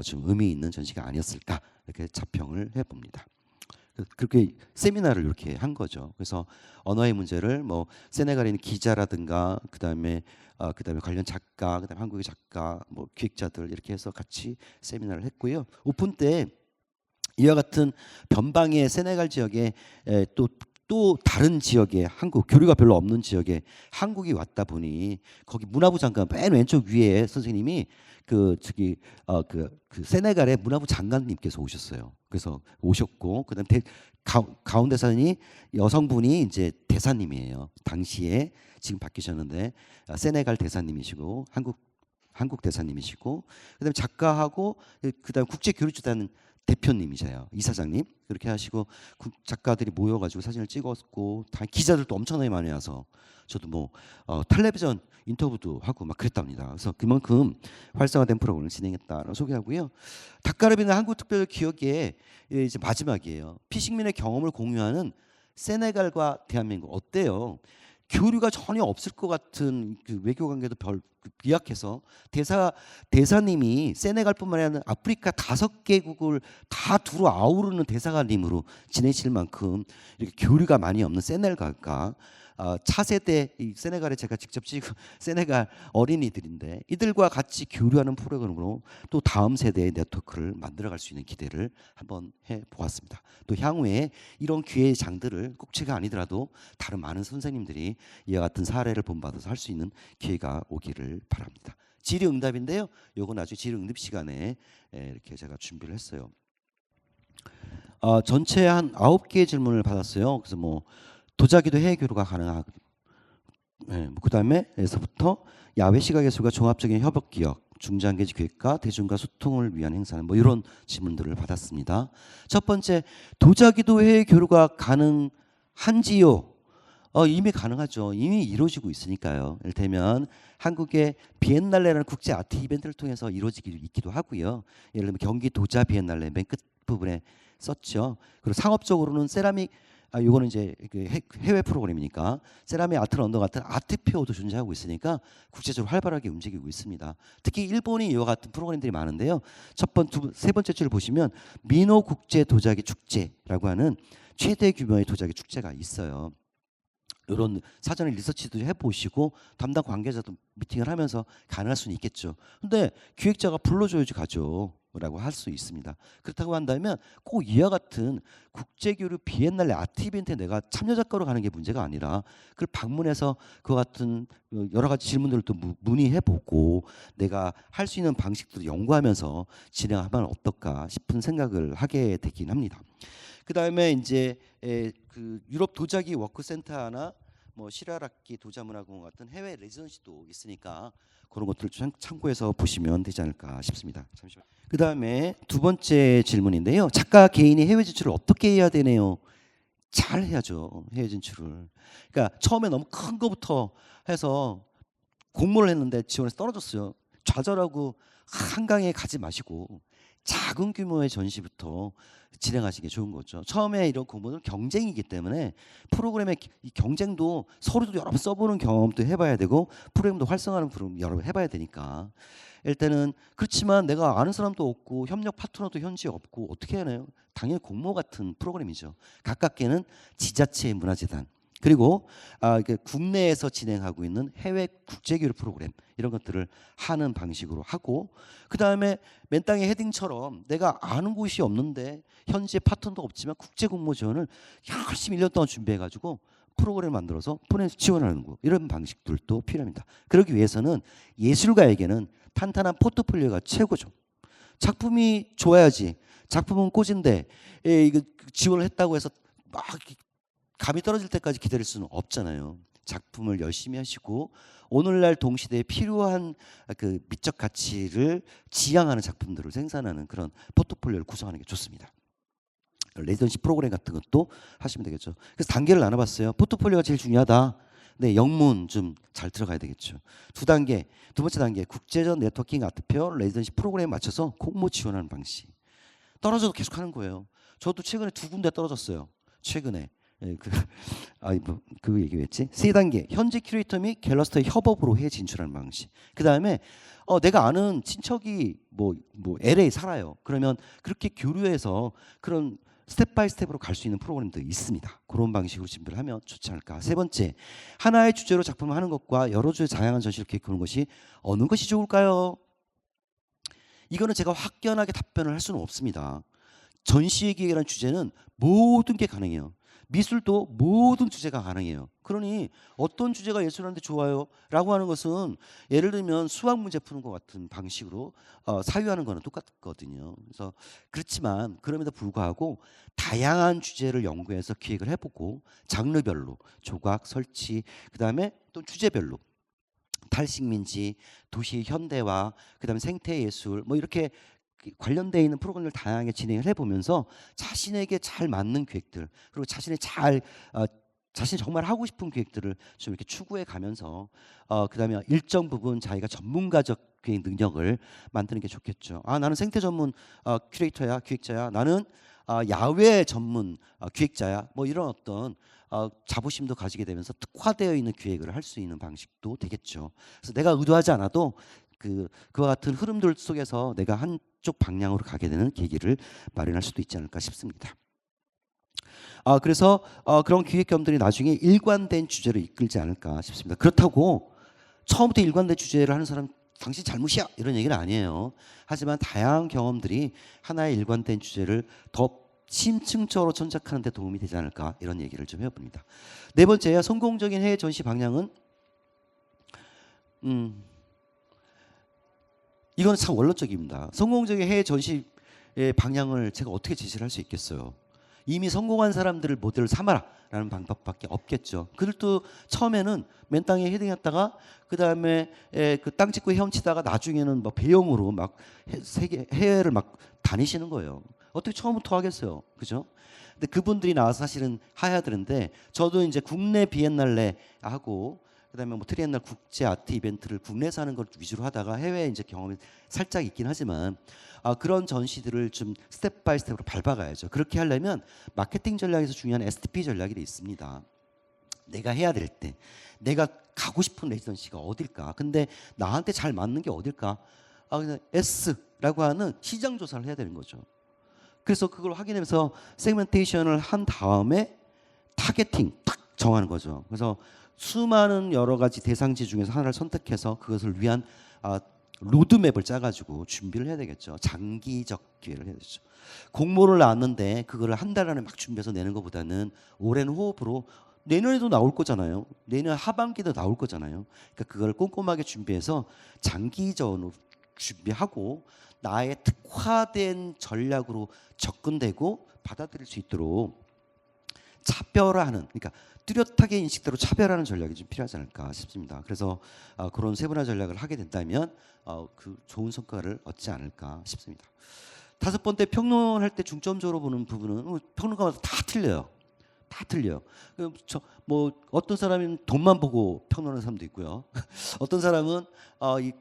좀 의미 있는 전시가 아니었을까 이렇게 자평을 해봅니다. 그렇게 세미나를 이렇게 한 거죠. 그래서 언어의 문제를 뭐 세네갈에 있는 기자라든가 그다음에 관련 작가, 그다음에 한국의 작가, 뭐 기획자들 이렇게 해서 같이 세미나를 했고요. 오픈 때 이와 같은 변방의 세네갈 지역에 또 다른 지역에 한국 교류가 별로 없는 지역에 한국이 왔다 보니 거기 문화부 장관 맨 왼쪽 위에 선생님이 그 세네갈의 문화부 장관님께서 오셨어요. 그래서 오셨고 그다음 가운데 사진이 여성분이 이제 대사님이에요. 당시에 지금 바뀌셨는데 세네갈 대사님이시고 한국 대사님이시고 그다음에 작가하고 그다음 국제교류재단 대표님이세요. 이사장님 그렇게 하시고 작가들이 모여가지고 사진을 찍었고 다 기자들도 엄청나게 많이 와서 저도 뭐 텔레비전 인터뷰도 하고 막 그랬답니다. 그래서 그만큼 활성화된 프로그램을 진행했다라고 소개하고요. 다카르비는 한국특별 기억에 이제 마지막이에요. 피식민의 경험을 공유하는 세네갈과 대한민국 어때요? 교류가 전혀 없을 것 같은 그 외교 관계도 비약해서 대사님이 세네갈뿐만 아니라 아프리카 5개국을 다 두루 아우르는 대사관님으로 지내실 만큼 이렇게 교류가 많이 없는 세네갈과 차세대 세네갈에 제가 직접 찍은 세네갈 어린이들인데 이들과 같이 교류하는 프로그램으로 또 다음 세대의 네트워크를 만들어갈 수 있는 기대를 한번 해보았습니다. 또 향후에 이런 기회의 장들을 꼭 제가 아니더라도 다른 많은 선생님들이 이와 같은 사례를 본받아서 할 수 있는 기회가 오기를 바랍니다. 질의응답인데요. 요건 아주 질의응답 시간에 이렇게 제가 준비를 했어요. 전체 한 9개의 질문을 받았어요. 그래서 뭐 도자기도 해외 교류가 가능하고, 네, 뭐 그다음에에서부터 야외 시각예술과 종합적인 협업 기업, 중장기적 기획과 대중과 소통을 위한 행사는 뭐 이런 질문들을 받았습니다. 첫 번째, 도자기도 해외 교류가 가능한지요? 이미 가능하죠. 이미 이루어지고 있으니까요. 이를테면 한국의 비엔날레라는 국제 아트 이벤트를 통해서 이루어지기도 하고요. 예를 들면 경기 도자 비엔날레 맨 끝 부분에 썼죠. 그리고 상업적으로는 세라믹, 요거는 이제 그 해외 프로그램이니까 세라믹 아트 런던 같은 아트페어도 존재하고 있으니까 국제적으로 활발하게 움직이고 있습니다. 특히 일본이 이와 같은 프로그램들이 많은데요. 세 번째 줄을 보시면 미노 국제 도자기 축제라고 하는 최대 규모의 도자기 축제가 있어요. 이런 사전에 리서치도 해보시고 담당 관계자도 미팅을 하면서 가능할 수는 있겠죠. 근데 기획자가 불러줘야지 가죠 라고 할 수 있습니다. 그렇다고 한다면 꼭 이와 같은 국제교류 비엔날레 아트 이벤트에 내가 참여 작가로 가는 게 문제가 아니라 그걸 방문해서 그와 같은 여러 가지 질문들을 또 문의해보고 내가 할 수 있는 방식들을 연구하면서 진행하면 어떨까 싶은 생각을 하게 되긴 합니다. 그 다음에 이제 그 유럽 도자기 워크센터나 뭐 시라락기 도자문화공원 같은 해외 레지던시도 있으니까 그런 것들을 참고해서 보시면 되지 않을까 싶습니다. 잠시만. 그 다음에 두 번째 질문인데요. 작가 개인이 해외 진출을 어떻게 해야 되네요? 잘 해야죠. 해외 진출을. 그러니까 처음에 너무 큰 거부터 해서 공모를 했는데 지원에서 떨어졌어요. 좌절하고 한강에 가지 마시고 작은 규모의 전시부터 진행하시는 게 좋은 거죠. 처음에 이런 공모는 경쟁이기 때문에 프로그램의 이 경쟁도 서로도 여러 번 써보는 경험도 해봐야 되고 프로그램도 활성화하는 프로그램 여러 번 해봐야 되니까 일단은 그렇지만 내가 아는 사람도 없고 협력 파트너도 현지에 없고 어떻게 하나요? 당연히 공모 같은 프로그램이죠. 가깝게는 지자체 문화재단 그리고 국내에서 진행하고 있는 해외 국제교류 프로그램 이런 것들을 하는 방식으로 하고 그 다음에 맨 땅에 헤딩처럼 내가 아는 곳이 없는데 현지에 파트너도 없지만 국제 공모 지원을 열심히 1년 동안 준비해가지고 프로그램 만들어서 보내서 지원하는 거 이런 방식들도 필요합니다. 그러기 위해서는 예술가에게는 탄탄한 포트폴리오가 최고죠. 작품이 좋아야지. 작품은 꽂인데 이거 지원을 했다고 해서 막 감이 떨어질 때까지 기다릴 수는 없잖아요. 작품을 열심히 하시고 오늘날 동시대에 필요한 그 미적 가치를 지향하는 작품들을 생산하는 그런 포트폴리오를 구성하는 게 좋습니다. 레지던시 프로그램 같은 것도 하시면 되겠죠. 그래서 단계를 나눠봤어요. 포트폴리오가 제일 중요하다. 네, 영문 좀 잘 들어가야 되겠죠. 두 번째 단계 국제적 네트워킹 아트페어 레지던시 프로그램에 맞춰서 공모 지원하는 방식. 떨어져도 계속 하는 거예요. 저도 최근에 2군데 떨어졌어요. 최근에. 예, 그 얘기 했지. 세 단계 현지 큐레이터 및 갤러스터의 협업으로 해외 진출하는 방식. 그 다음에 내가 아는 친척이 뭐 LA 살아요. 그러면 그렇게 교류해서 그런 스텝 바이 스텝으로 갈 수 있는 프로그램도 있습니다. 그런 방식으로 준비를 하면 좋지 않을까. 세 번째, 하나의 주제로 작품을 하는 것과 여러 주의 다양한 전시를 기획하는 것이 어느 것이 좋을까요? 이거는 제가 확연하게 답변을 할 수는 없습니다. 전시 기획이라는 주제는 모든 게 가능해요. 미술도 모든 주제가 가능해요. 그러니 어떤 주제가 예술하는데 좋아요? 라고 하는 것은 예를 들면 수학 문제 푸는 것 같은 방식으로 사유하는 거는 똑같거든요. 그래서 그렇지만 그럼에도 불구하고 다양한 주제를 연구해서 기획을 해보고 장르별로 조각, 설치, 그다음에 또 주제별로 탈식민지, 도시 현대화, 그다음에 생태예술 뭐 이렇게 관련되어 있는 프로그램을 다양하게 진행을 해보면서 자신에게 잘 맞는 기획들 그리고 자신이 정말 하고 싶은 기획들을 좀 이렇게 추구해 가면서 그다음에 일정 부분 자기가 전문가적 기획 능력을 만드는 게 좋겠죠. 나는 생태 전문 큐레이터야, 기획자야. 나는 야외 전문 기획자야. 뭐 이런 어떤 자부심도 가지게 되면서 특화되어 있는 기획을 할 수 있는 방식도 되겠죠. 그래서 내가 의도하지 않아도 그와 같은 흐름들 속에서 내가 한쪽 방향으로 가게 되는 계기를 마련할 수도 있지 않을까 싶습니다. 그래서 그런 기획 경험들이 나중에 일관된 주제로 이끌지 않을까 싶습니다. 그렇다고 처음부터 일관된 주제를 하는 사람 당신 잘못이야 이런 얘기는 아니에요. 하지만 다양한 경험들이 하나의 일관된 주제를 더 심층적으로 전작하는 데 도움이 되지 않을까 이런 얘기를 좀 해봅니다. 네 번째야 성공적인 해외 전시 방향은 이거는 참 원론적입니다. 성공적인 해외 전시의 방향을 제가 어떻게 제시를 할 수 있겠어요? 이미 성공한 사람들을 모델로 삼아라라는 방법밖에 없겠죠. 그들도 처음에는 맨 땅에 헤딩했다가 그 다음에 그 땅 짓고 헤엄치다가 나중에는 뭐 배영으로 막 세계 해외를 막 다니시는 거예요. 어떻게 처음부터 하겠어요, 그죠? 근데 그분들이 나와서 사실은 해야 되는데 저도 이제 국내 비엔날레 하고 그다음에 뭐 트리엔날 국제 아트 이벤트를 국내에서 하는 걸 위주로 하다가 해외에 이제 경험이 살짝 있긴 하지만 그런 전시들을 좀 스텝 바이 스텝으로 밟아가야죠. 그렇게 하려면 마케팅 전략에서 중요한 STP 전략이 있습니다. 내가 해야 될 때 내가 가고 싶은 레지던시가 어딜까? 근데 나한테 잘 맞는 게 어딜까? 그냥 S라고 하는 시장 조사를 해야 되는 거죠. 그래서 그걸 확인하면서 세그멘테이션을 한 다음에 타겟팅 딱 정하는 거죠. 그래서 수많은 여러 가지 대상지 중에서 하나를 선택해서 그것을 위한 로드맵을 짜가지고 준비를 해야 되겠죠. 장기적 기회를 해야 되죠. 공모를 나왔는데 그거를 한 달 안에 막 준비해서 내는 것보다는 오랜 호흡으로 내년에도 나올 거잖아요. 내년 하반기도 나올 거잖아요. 그러니까 그걸 꼼꼼하게 준비해서 장기전으로 준비하고 나의 특화된 전략으로 접근되고 받아들일 수 있도록 차별화하는, 그러니까 뚜렷하게 인식대로 차별하는 전략이 좀 필요하지 않을까 싶습니다. 그래서 그런 세분화 전략을 하게 된다면 그 좋은 성과를 얻지 않을까 싶습니다. 다섯 번째, 평론할 때 중점적으로 보는 부분은 평론가마다 다 틀려요. 다 틀려요. 뭐 어떤 사람은 돈만 보고 평론하는 사람도 있고요. 어떤 사람은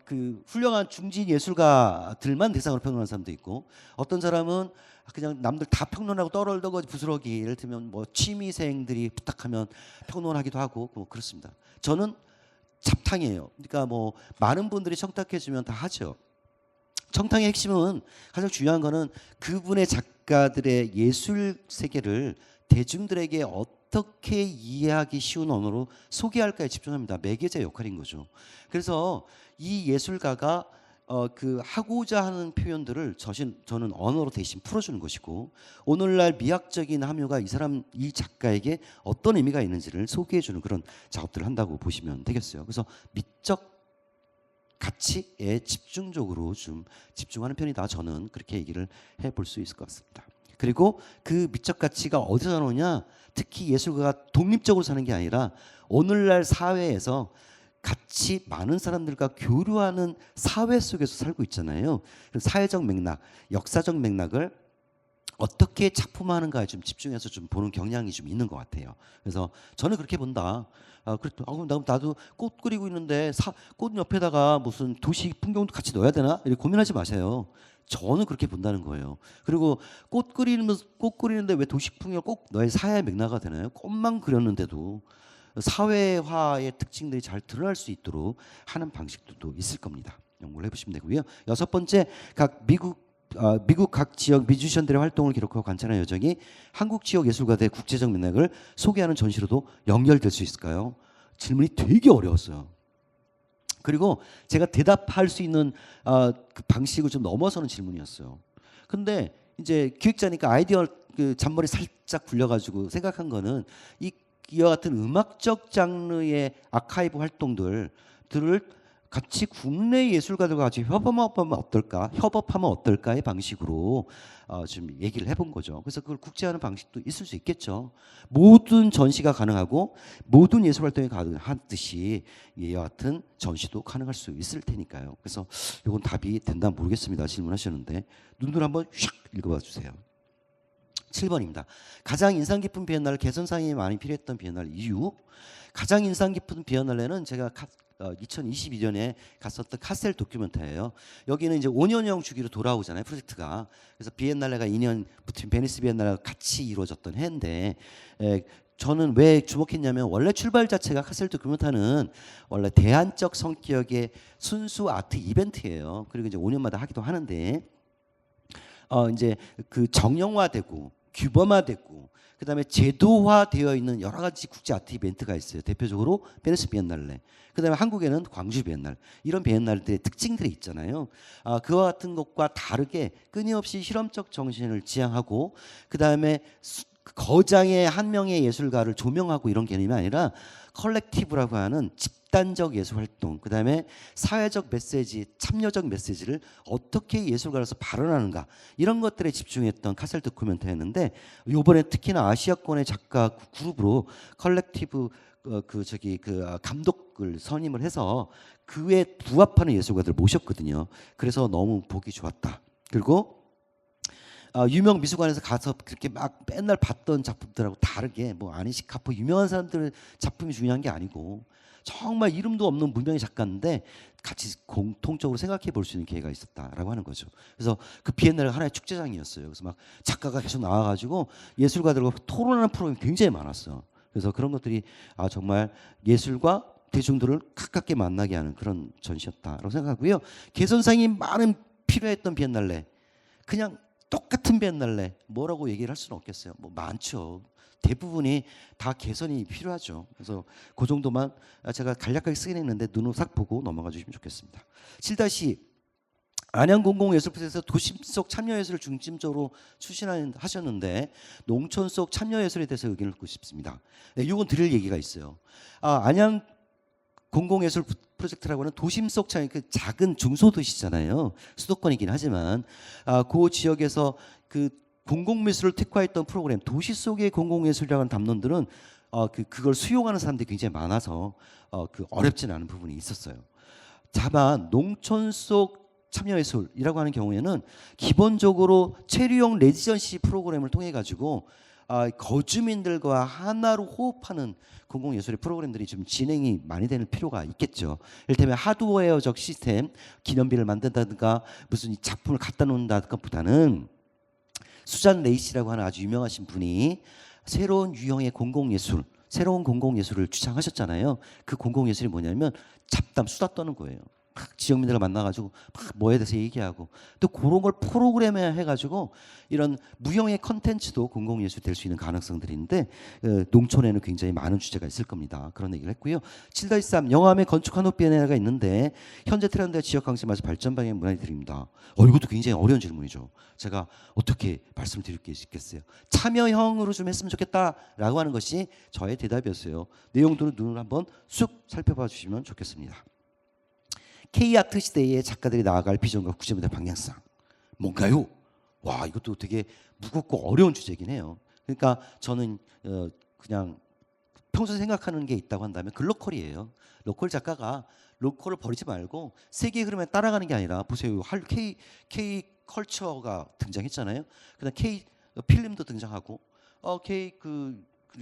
그 훌륭한 중진 예술가들만 대상으로 평론하는 사람도 있고, 어떤 사람은 그냥 남들 다 평론하고 떠벌떠벌 부스러기, 예를 들면 뭐 취미생들이 부탁하면 평론하기도 하고 뭐 그렇습니다. 저는 잡탕이에요. 그러니까 뭐 많은 분들이 청탁해 주면 다 하죠. 청탁의 핵심은, 가장 중요한 거는 그분의 작가들의 예술 세계를 대중들에게 어떻게 이해하기 쉬운 언어로 소개할까에 집중합니다. 매개자 역할인 거죠. 그래서 이 예술가가 그 하고자 하는 표현들을 저는 언어로 대신 풀어주는 것이고, 오늘날 미학적인 함유가 이 작가에게 어떤 의미가 있는지를 소개해주는 그런 작업들을 한다고 보시면 되겠어요. 그래서 미적 가치에 집중적으로 좀 집중하는 편이다. 저는 그렇게 얘기를 해볼 수 있을 것 같습니다. 그리고 그 미적 가치가 어디서 나오냐? 특히 예술가가 독립적으로 사는 게 아니라 오늘날 사회에서 같이 많은 사람들과 교류하는 사회 속에서 살고 있잖아요. 사회적 맥락, 역사적 맥락을 어떻게 작품화하는가에 좀 집중해서 좀 보는 경향이 좀 있는 것 같아요. 그래서 저는 그렇게 본다. 나도 꽃 그리고 있는데 꽃 옆에다가 무슨 도시 풍경도 같이 넣어야 되나? 이렇게 고민하지 마세요. 저는 그렇게 본다는 거예요. 그리고 꽃 그리는데 왜 도시 풍경을 꼭 넣어야 사회 맥락화 되나요? 꽃만 그렸는데도 사회화의 특징들이 잘 드러날 수 있도록 하는 방식도 있을 겁니다. 연구를 해보시면 되고요. 여섯 번째, 미국 각 지역 뮤지션들의 활동을 기록하고 관찰하는 여정이 한국 지역 예술가들의 국제적 맥락을 소개하는 전시로도 연결될 수 있을까요? 질문이 되게 어려웠어요. 그리고 제가 대답할 수 있는 그 방식을 좀 넘어서는 질문이었어요. 근데 이제 기획자니까 아이디어 그 잔머리 살짝 굴려가지고 생각한 거는 이와 같은 음악적 장르의 아카이브 활동들을 같이 국내 예술가들과 같이 협업하면 어떨까의 방식으로 좀 얘기를 해본 거죠. 그래서 그걸 국제화하는 방식도 있을 수 있겠죠. 모든 전시가 가능하고 모든 예술 활동이 가능하듯이 이와 같은 전시도 가능할 수 있을 테니까요. 그래서 이건 답이 된다 모르겠습니다. 질문하셨는데 눈으로 한번 휙 읽어봐 주세요. 7번입니다. 가장 인상 깊은 비엔날레, 개선 사항이 많이 필요했던 비엔날레 이유. 가장 인상 깊은 비엔날레는 제가 2022년에 갔었던 카셀 도큐멘터예요. 여기는 이제 5년형 주기로 돌아오잖아요, 프로젝트가. 그래서 비엔날레가 2년 붙은 베니스 비엔날레가 같이 이루어졌던 해인데, 저는 왜 주목했냐면 원래 출발 자체가 카셀 도큐멘터는 원래 대안적 성격의 순수 아트 이벤트예요. 그리고 이제 5년마다 하기도 하는데 이제 그 정형화되고 규범화되고 그다음에 제도화되어 있는 여러 가지 국제 아트 이벤트가 있어요. 대표적으로 베니스 비엔날레, 그다음에 한국에는 광주 비엔날, 이런 비엔날들의 특징들이 있잖아요. 그와 같은 것과 다르게 끊임없이 실험적 정신을 지향하고 그다음에 거장의 한 명의 예술가를 조명하고 이런 개념이 아니라 컬렉티브라고 하는 집단적 예술 활동, 그다음에 사회적 메시지, 참여적 메시지를 어떻게 예술가로서 발언하는가, 이런 것들에 집중했던 카셀 다큐멘터리였는데, 이번에 특히나 아시아권의 작가 그룹으로 컬렉티브 감독을 선임을 해서 그에 부합하는 예술가들을 모셨거든요. 그래서 너무 보기 좋았다. 그리고 유명 미술관에서 가서 그렇게 막 맨날 봤던 작품들하고 다르게, 뭐 아니시 카포 유명한 사람들의 작품이 중요한 게 아니고 정말 이름도 없는 무명의 작가인데 같이 공통적으로 생각해 볼 수 있는 기회가 있었다라고 하는 거죠. 그래서 그 비엔날레가 하나의 축제장이었어요. 그래서 막 작가가 계속 나와가지고 예술가들과 토론하는 프로그램이 굉장히 많았어요. 그래서 그런 것들이 정말 예술과 대중들을 가깝게 만나게 하는 그런 전시였다라고 생각하고요. 개선상이 많은 필요했던 비엔날레, 그냥 똑같은 비엔날레 뭐라고 얘기를 할 수는 없겠어요. 뭐 많죠. 대부분이 다 개선이 필요하죠. 그래서 그 정도만 제가 간략하게 쓰긴 했는데 눈으로 싹 보고 넘어가 주시면 좋겠습니다. 7- 안양공공예술프로젝트에서 도심 속 참여예술을 중심적으로 추진하셨는데 농촌 속 참여예술에 대해서 의견을 듣고 싶습니다. 네, 이건 드릴 얘기가 있어요. 안양 공공예술 프로젝트라고 하는 도심 속 그 작은 중소도시잖아요. 수도권이긴 하지만 그 지역에서 그 공공미술을 특화했던 프로그램, 도시 속의 공공예술이라는 담론들은 그걸 수용하는 사람들이 굉장히 많아서 어렵지는 않은 부분이 있었어요. 다만 농촌 속 참여예술이라고 하는 경우에는 기본적으로 체류형 레지던시 프로그램을 통해 가지고 거주민들과 하나로 호흡하는 공공예술의 프로그램들이 좀 진행이 많이 되는 필요가 있겠죠. 이를테면 하드웨어적 시스템, 기념비를 만든다든가 무슨 작품을 갖다 놓는다든가 수잔 레이시라고 하는 아주 유명하신 분이 새로운 유형의 공공예술, 새로운 공공예술을 주창하셨잖아요. 그 공공예술이 뭐냐면 잡담, 수다 떠는 거예요. 막 지역민들과 만나가지고 막 뭐에 대해서 얘기하고, 또 그런 걸 프로그램에 해가지고 이런 무형의 컨텐츠도 공공예술이 될 수 있는 가능성들이 있는데 농촌에는 굉장히 많은 주제가 있을 겁니다. 그런 얘기를 했고요. 7-3 영암에 건축 한옥 비엔날레가 있는데 현재 트렌드와 지역 강점에서 발전 방향 문의를 드립니다. 이것도 굉장히 어려운 질문이죠. 제가 어떻게 말씀을 드릴 게 있겠어요. 참여형으로 좀 했으면 좋겠다라고 하는 것이 저의 대답이었어요. 내용들을 눈으로 한번 쑥 살펴봐 주시면 좋겠습니다. K아트 시대의 작가들이 나아갈 비전과 구체물의 방향성 뭔가요? 와, 이것도 되게 무겁고 어려운 주제긴 해요. 그러니까 저는 그냥 평소에 생각하는 게 있다고 한다면 글로컬이에요. 로컬 작가가 로컬을 버리지 말고 세계 흐름에 따라가는 게 아니라, 보세요. K 컬처가 등장했잖아요. 그다음 K 필름도 등장하고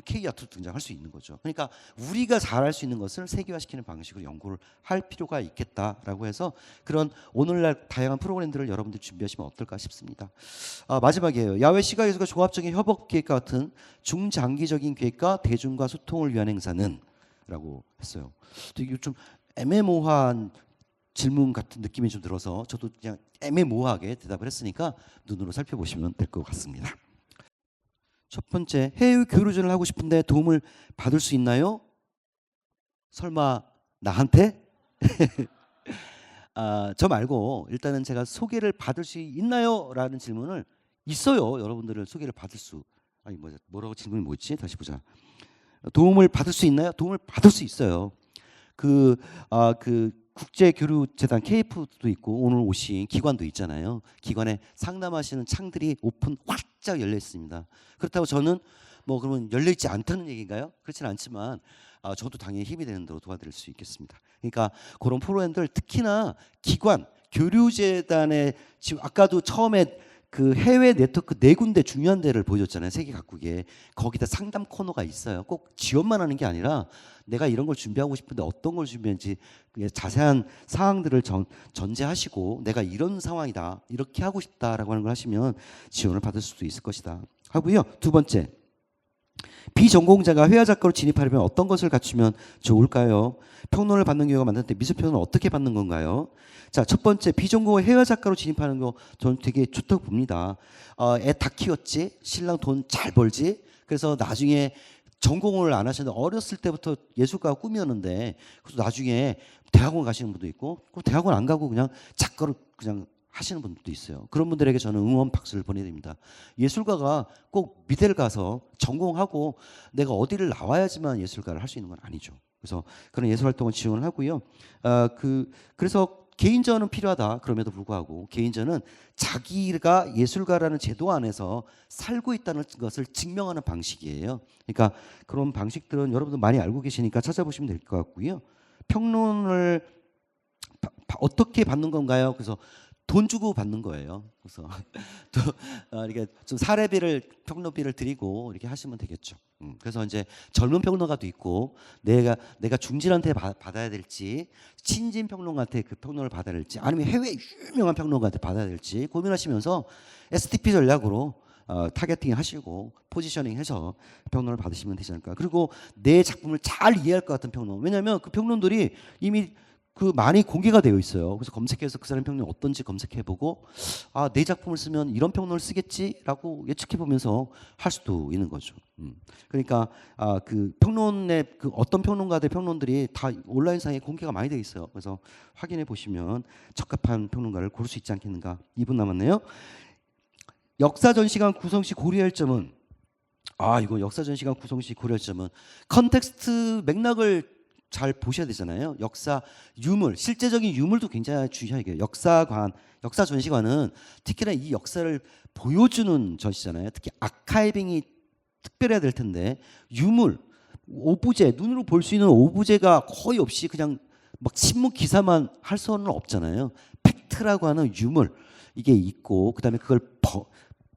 K 아트도 등장할 수 있는 거죠. 그러니까 우리가 잘할 수 있는 것을 세계화시키는 방식으로 연구를 할 필요가 있겠다라고 해서 그런 오늘날 다양한 프로그램들을 여러분들 준비하시면 어떨까 싶습니다. 마지막이에요. 야외 시각예술과 종합적인 협업 기획과 같은 중장기적인 계획과 대중과 소통을 위한 행사는 라고 했어요. 되게 좀 애매모호한 질문 같은 느낌이 좀 들어서 저도 그냥 애매모호하게 대답을 했으니까 눈으로 살펴보시면 될 것 같습니다. 첫 번째, 해외 교류전을 하고 싶은데 도움을 받을 수 있나요? 설마 나한테? 저 말고 일단은 제가 소개를 받을 수 있나요? 라는 질문을 있어요. 여러분들을 소개를 받을 수, 뭐라고 질문이 뭐였지? 다시 보자. 도움을 받을 수 있나요? 도움을 받을 수 있어요. 국제교류재단 KF도 있고 오늘 오신 기관도 있잖아요. 기관에 상담하시는 창들이 오픈 활짝 열려 있습니다. 그렇다고 저는 뭐 그러면 열려 있지 않다는 얘기인가요? 그렇지는 않지만 저도 당연히 힘이 되는 대로 도와드릴 수 있겠습니다. 그러니까 그런 프로그램들, 특히나 기관, 교류재단의 지금 아까도 처음에 그 해외 네트워크 4군데 중요한 데를 보여줬잖아요. 세계 각국에. 거기다 상담 코너가 있어요. 꼭 지원만 하는 게 아니라 내가 이런 걸 준비하고 싶은데 어떤 걸 준비했는지 자세한 사항들을 전제하시고 내가 이런 상황이다, 이렇게 하고 싶다라고 하는 걸 하시면 지원을 받을 수도 있을 것이다 하고요. 두 번째, 비전공자가 회화 작가로 진입하려면 어떤 것을 갖추면 좋을까요? 평론을 받는 경우가 많은데 미술평론은 어떻게 받는 건가요? 자, 첫 번째, 비전공의 회화 작가로 진입하는 거 저는 되게 좋다고 봅니다. 애 다 키웠지, 신랑 돈 잘 벌지. 그래서 나중에 전공을 안 하셨는데 어렸을 때부터 예술가가 꿈이었는데 그래서 나중에 대학원 가시는 분도 있고, 대학원 안 가고 그냥 작가로 그냥 하시는 분들도 있어요. 그런 분들에게 저는 응원 박수를 보내드립니다. 예술가가 꼭 미대를 가서 전공하고 내가 어디를 나와야지만 예술가를 할 수 있는 건 아니죠. 그래서 그런 예술 활동을 지원을 하고요. 그래서 개인전은 필요하다. 그럼에도 불구하고 개인전은 자기가 예술가라는 제도 안에서 살고 있다는 것을 증명하는 방식이에요. 그러니까 그런 방식들은 여러분들 많이 알고 계시니까 찾아보시면 될 것 같고요. 평론을 어떻게 받는 건가요? 그래서 돈 주고 받는 거예요. 그래서 또 이렇게 좀 사례비를 평론비를 드리고 이렇게 하시면 되겠죠. 그래서 이제 젊은 평론가도 있고 내가 중진한테 받아야 될지 친진 평론가한테 그 평론을 받아야 될지 아니면 해외 유명한 평론가한테 받아야 될지 고민하시면서 STP 전략으로 타겟팅 하시고 포지셔닝 해서 평론을 받으시면 되지 않을까. 그리고 내 작품을 잘 이해할 것 같은 평론. 왜냐하면 그 평론들이 이미 많이 공개가 되어 있어요. 그래서 검색해서 그 사람 평론이 어떤지 검색해보고 내 작품을 쓰면 이런 평론을 쓰겠지라고 예측해보면서 할 수도 있는 거죠. 그러니까 그 평론의 그 어떤 평론가들 평론들이 다 온라인상에 공개가 많이 되어 있어요. 그래서 확인해 보시면 적합한 평론가를 고를 수 있지 않겠는가. 2분 남았네요. 역사전시관 구성시 고려할 점은 이거 역사전시관 구성시 고려할 점은 컨텍스트 맥락을 잘 보셔야 되잖아요. 역사 유물, 실제적인 유물도 굉장히 중요하게 역사전시관은 특히나 이 역사를 보여주는 전시잖아요. 특히 아카이빙이 특별해야 될 텐데 유물, 오브제, 눈으로 볼 수 있는 오브제가 거의 없이 그냥 막 신문 기사만 할 수는 없잖아요. 팩트라고 하는 유물 이게 있고 그다음에 그걸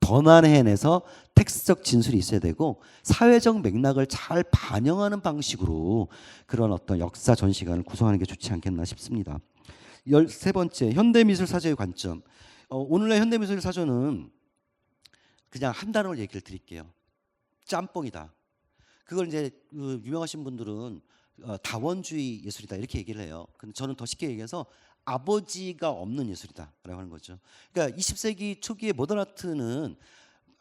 번안해내서 텍스트적 진술이 있어야 되고 사회적 맥락을 잘 반영하는 방식으로 그런 어떤 역사 전시관을 구성하는 게 좋지 않겠나 싶습니다. 13번째 현대미술 사조의 관점. 오늘날 현대미술 사조는 그냥 한 단어로 얘기를 드릴게요. 짬뽕이다. 그걸 이제 유명하신 분들은 다원주의 예술이다 이렇게 얘기를 해요. 근데 저는 더 쉽게 얘기해서 아버지가 없는 예술이다라고 하는 거죠. 그러니까 20세기 초기의 모던 아트는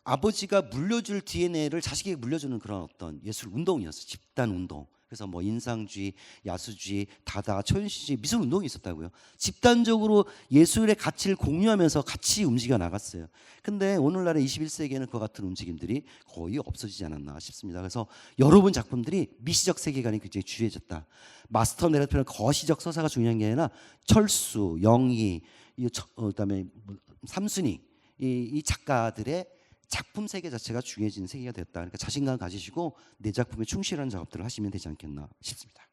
아버지가 물려줄 DNA를 자식에게 물려주는 그런 어떤 예술 운동이었어요. 집단 운동. 그래서 뭐 인상주의, 야수주의, 다다, 초현실주의 미술 운동이 있었다고요. 집단적으로 예술의 가치를 공유하면서 같이 움직여 나갔어요. 근데 오늘날의 21세기에는 그와 같은 움직임들이 거의 없어지지 않았나 싶습니다. 그래서 여러분 작품들이 미시적 세계관이 굉장히 주요해졌다. 마스터 내러티브는 거시적 서사가 중요한 게 아니라 철수, 영희, 그다음에 삼순이 이 작가들의 작품 세계 자체가 중요해지는 세계가 됐다. 그러니까 자신감 가지시고 내 작품에 충실한 작업들을 하시면 되지 않겠나 싶습니다.